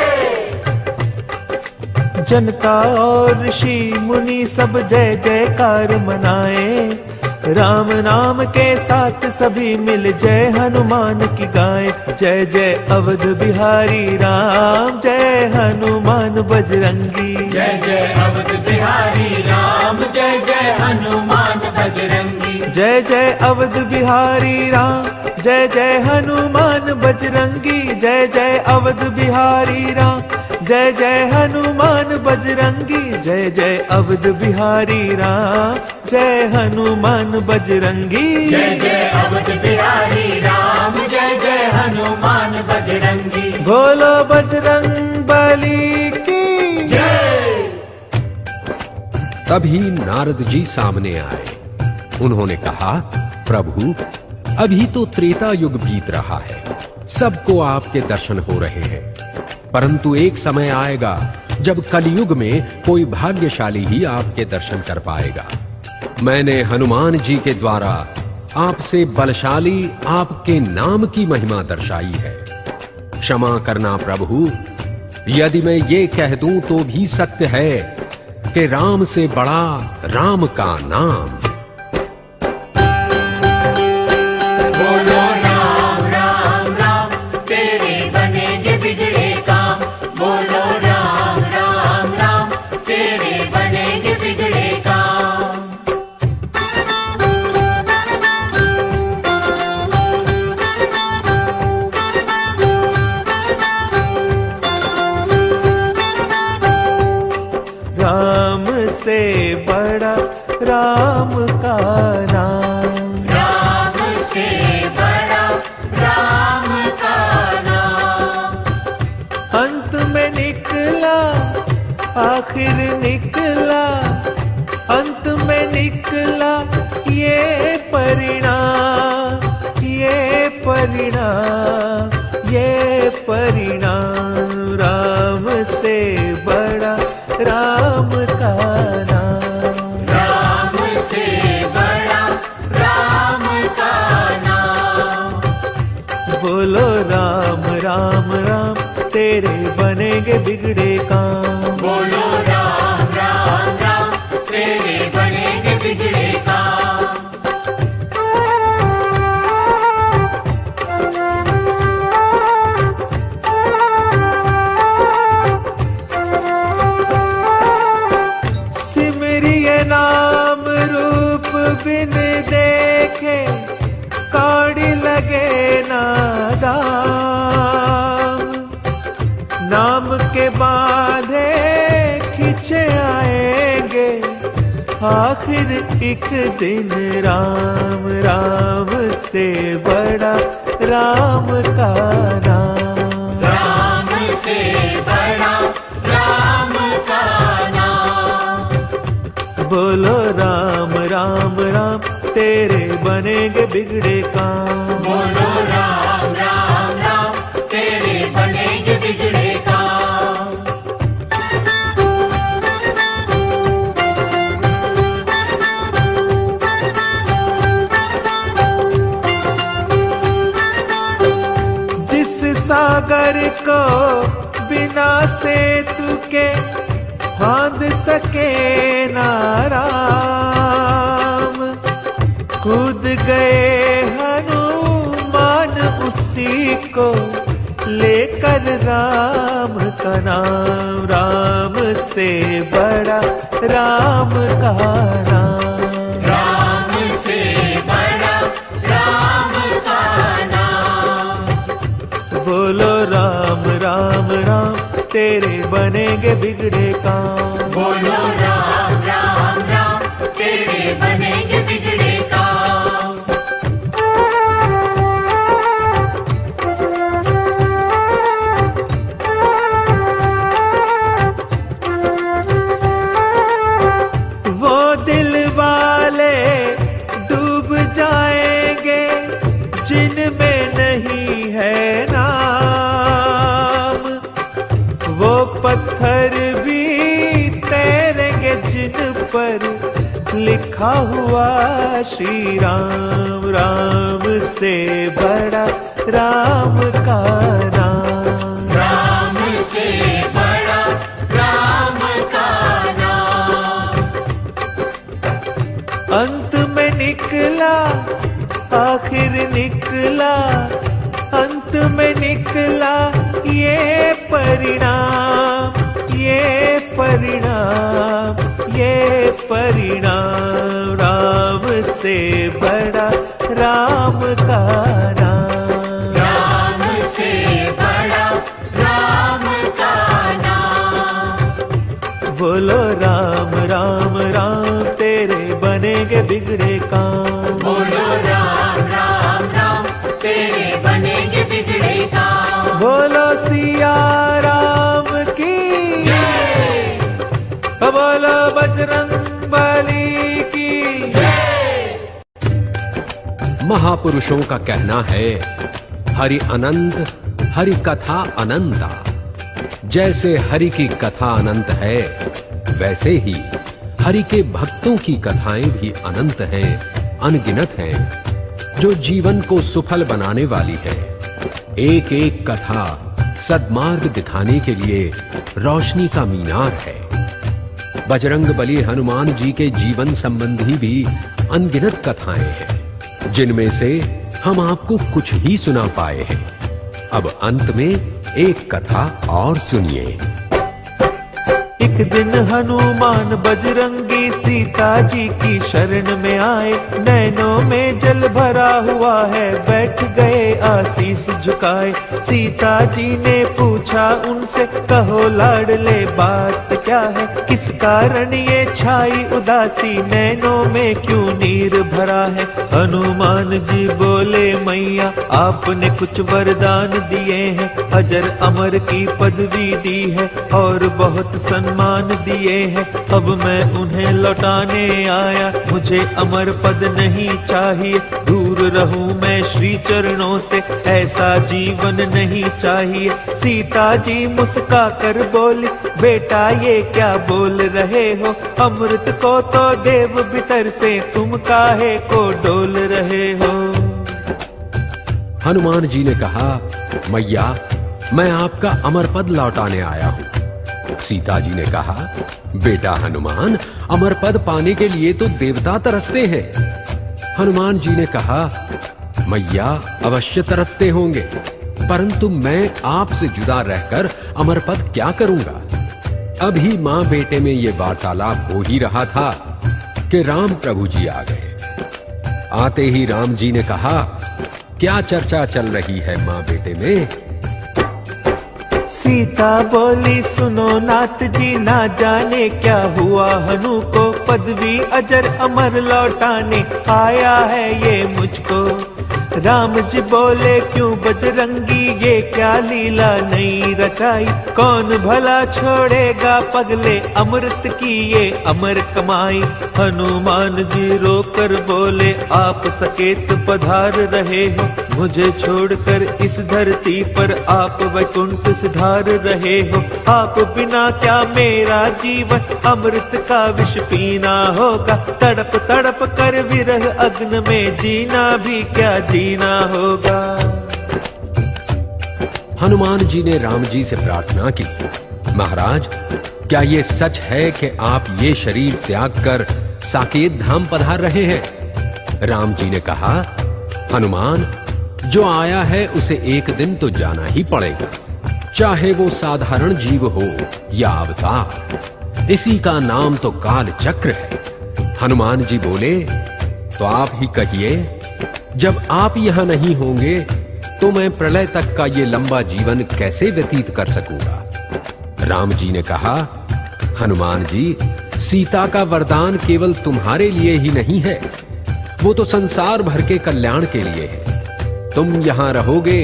जनता और ऋषि मुनि सब जय जयकार मनाए। राम नाम के साथ सभी मिल जय हनुमान की गाए। जय जय अवध बिहारी राम, जय हनुमान बजरंगी। जय जय अवध बिहारी राम, जय जय हनुमान बजरंगी। जय जय अवध बिहारी राम, जय जय हनुमान बजरंगी। जय जय अवध बिहारी राम, जय जय हनुमान बजरंगी। जय जय अवध बिहारी राम, जय हनुमान बजरंगी। जय जय अवध बिहारी राम, जय जय हनुमान बजरंगी। बोलो बजरंग बली की जय। तभी नारद जी सामने आए। उन्होंने कहा, प्रभु अभी तो त्रेता युग बीत रहा है, सबको आपके दर्शन हो रहे हैं, परंतु एक समय आएगा जब कलयुग में कोई भाग्यशाली ही आपके दर्शन कर पाएगा। मैंने हनुमान जी के द्वारा आपसे बलशाली आपके नाम की महिमा दर्शाई है। क्षमा करना प्रभु, यदि मैं ये कह दूं तो भी सत्य है कि राम से बड़ा राम का नाम। बोलो राम राम राम, तेरे बनेंगे बिगड़े काम। बोलो राम राम राम, तेरे बनेंगे बिगड़े काम। राम से बड़ा राम का नाम। राम से बड़ा राम का नाम। अंत में निकला, आखिर निकला, अंत में निकला ये परिणाम, ये परिणाम, ये परिणाम। राम से बड़ा राम का नाम। राम से बड़ा राम का नाम। तेरे बनेंगे बिगड़े काम। बोलो राम राम राम, तेरे बनेंगे बिगड़े काम। सिमरिए नाम रूप बिन देखे, कौड़ी लगे नादाम। नाम के बांधे खिंचे आएंगे, आखिर एक दिन राम राम से बड़ा राम का नाम। राम से बड़ा राम का नाम। बोलो राम राम राम, तेरे बनेंगे बिगड़े काम। बोलो राम राम राम, तेरे बनेंगे बिगड़े काम। जिस सागर को बिना सेतु के बांध सके ना राम, कूद गए हनुमान उसी को लेकर राम का नाम। राम से बड़ा राम का नाम। राम से बड़ा राम का नाम। बोलो राम राम राम, तेरे बनेंगे बिगड़े काम। बोलो राम राम राम, तेरे बनेंगे बिगड़े काम। वो दिल वाले डूब जाएंगे जिनमें नहीं है नाम। वो पत्थर भी तैरेंगे जिन पर लिखा हुआ श्री राम। राम से बड़ा राम का नाम। राम से बड़ा राम का नाम। अंत में निकला, आखिर निकला, अंत में निकला ये परिणाम, ये परिणाम, ये परिणाम। राम से बड़ा राम का नाम। राम से बड़ा राम का नाम। बोलो राम राम राम, तेरे बनेंगे बिगड़े काम। बोलो राम राम राम, तेरे बनेंगे बिगड़े काम। बोलो सिया राम की जय। बोलो बजरंग बली की जय। महापुरुषों का कहना है, हरि अनंत, हरि कथा अनंता। जैसे हरि की कथा अनंत है, वैसे ही हरि के भक्तों की कथाएं भी अनंत हैं, अनगिनत हैं, जो जीवन को सुफल बनाने वाली है। एक एक कथा सद्मार्ग दिखाने के लिए रोशनी का मीनार है। बजरंग बली हनुमान जी के जीवन संबंधी भी अनगिनत कथाएं हैं, जिनमें से हम आपको कुछ ही सुना पाए हैं। अब अंत में एक कथा और सुनिए। एक दिन हनुमान बजरंगी सीता जी की शरण में आए। नैनों में जल भरा हुआ है, बैठ गए आशीष झुकाए। सीता जी ने पूछा उनसे, कहो लाडले बात क्या है? किस कारण ये छाई उदासी, नैनों में क्यों नीर भरा है? हनुमान जी बोले, मैया आपने कुछ वरदान दिए हैं, अजर अमर की पदवी दी है और बहुत सम्मान दिए हैं। अब मैं उन्हें लौटाने आया, मुझे अमर पद नहीं चाहिए। दूर रहूं मैं श्री चरणों से, ऐसा जीवन नहीं चाहिए। सीता जी मुस्का कर बोली, बेटा ये क्या बोल रहे हो? अमृत को तो देव भीतर से, तुम काहे को डोल रहे हो? हनुमान जी ने कहा, मैया मैं आपका अमर पद लौटाने आया हूं। सीता जी ने कहा, बेटा हनुमान, अमर पद पाने के लिए तो देवता तरसते हैं। हनुमान जी ने कहा, मैया अवश्य तरसते होंगे, परंतु मैं आपसे जुदा रहकर अमर पद क्या करूंगा। अभी मां बेटे में ये वार्तालाप हो ही रहा था कि राम प्रभु जी आ गए। आते ही राम जी ने कहा, क्या चर्चा चल रही है मां बेटे में? सीता बोली, सुनो नाथ जी, ना जाने क्या हुआ हनु को, पदवी अजर अमर लौटाने आया है ये मुझको। राम जी बोले, क्यों बजरंगी ये क्या लीला नई रचाई, कौन भला छोड़ेगा पगले अमृत की ये अमर कमाई। हनुमान जी रोकर बोले, आप सकेत पधार रहे हो, मुझे छोड़कर इस धरती पर आप वैकुंठ सिधार रहे हो। आप बिना क्या मेरा जीवन अमृत का विष पीना होगा, तड़प तड़प कर विरह अग्न में जीना भी क्या जीना होगा। हनुमान जी ने राम जी से प्रार्थना की, महाराज, क्या ये सच है कि आप ये शरीर त्याग कर साकेत धाम पधार रहे हैं? राम जी ने कहा, हनुमान, जो आया है उसे एक दिन तो जाना ही पड़ेगा, चाहे वो साधारण जीव हो या अवतार। इसी का नाम तो काल चक्र है। हनुमान जी बोले, तो आप ही कहिए, जब आप यहां नहीं होंगे तो मैं प्रलय तक का ये लंबा जीवन कैसे व्यतीत कर सकूंगा। राम जी ने कहा, हनुमान जी, सीता का वरदान केवल तुम्हारे लिए ही नहीं है, वो तो संसार भर के कल्याण के लिए है। तुम यहां रहोगे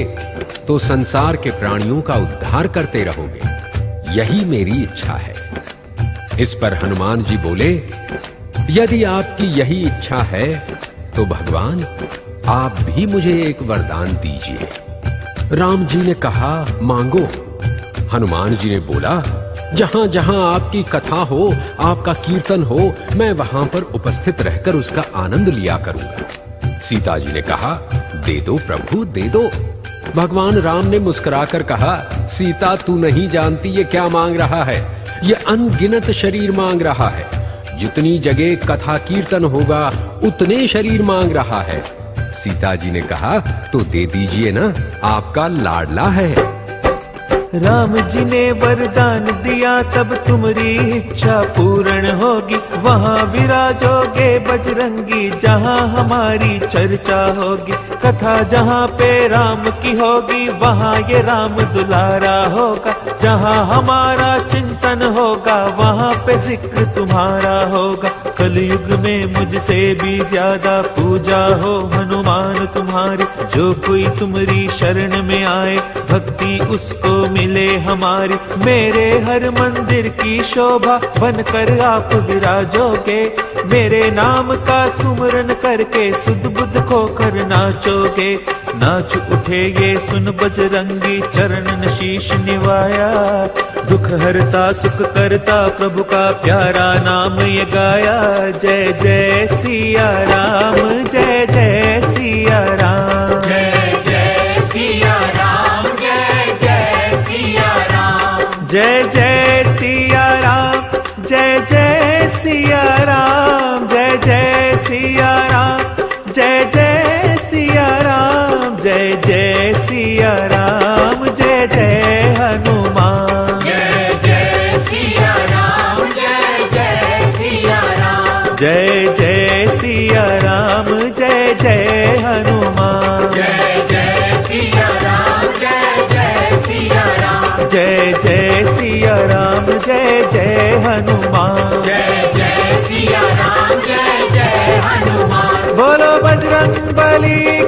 तो संसार के प्राणियों का उद्धार करते रहोगे, यही मेरी इच्छा है। इस पर हनुमान जी बोले, यदि आपकी यही इच्छा है तो भगवान आप भी मुझे एक वरदान दीजिए। राम जी ने कहा, मांगो। हनुमान जी ने बोला, जहां जहां आपकी कथा हो, आपका कीर्तन हो, मैं वहां पर उपस्थित रहकर उसका आनंद लिया करूंगा। सीता जी ने कहा, दे दो प्रभु, दे दो। भगवान राम ने मुस्कुराकर कहा, सीता, तू नहीं जानती ये क्या मांग रहा है। ये अनगिनत शरीर मांग रहा है, जितनी जगह कथा कीर्तन होगा उतने शरीर मांग रहा है। सीता जी ने कहा, तो दे दीजिए ना, आपका लाडला है। राम जी ने वरदान दिया, तब तुम्हारी इच्छा पूर्ण होगी। वहाँ विराजोगे बजरंगी, जहाँ हमारी चर्चा होगी। कथा जहाँ पे राम की होगी, वहाँ ये राम दुलारा होगा। जहाँ हमारा चिंतन होगा, वहाँ पे जिक्र तुम्हारा होगा। कलयुग में मुझसे भी ज्यादा पूजा हो हनुमान तुम्हारी। जो कोई तुम्हारी शरण में आए, भक्ति उसको मिले हमारी। मेरे हर मंदिर की शोभा बनकर आप विराजोगे। मेरे नाम का सुमरन करके सुध बुध खोकर नाचोगे। नाच उठे ये सुन बजरंगी, चरणन शीश निवाया। दुख हरता सुख करता, प्रभु का प्यारा नाम ये गाया। जय जय सिया राम, जय जय सिया राम, जय जय सिया राम, जय जय सिया राम, जय जय सिया राम, जय जय सिया राम, जय जय सिया राम, जय जय सिया राम, जय जय सिया राम, जय जय हनुमान। जय जय सिया राम, जय जय सिया राम, जय जय सिया राम, जय जय हनुमान। जय जय सिया राम, जय जय सिया राम, जय जय सिया राम, जय जय हनुमान। जय जय सिया राम, जय जय हनुमान। बोलो बजरंग बली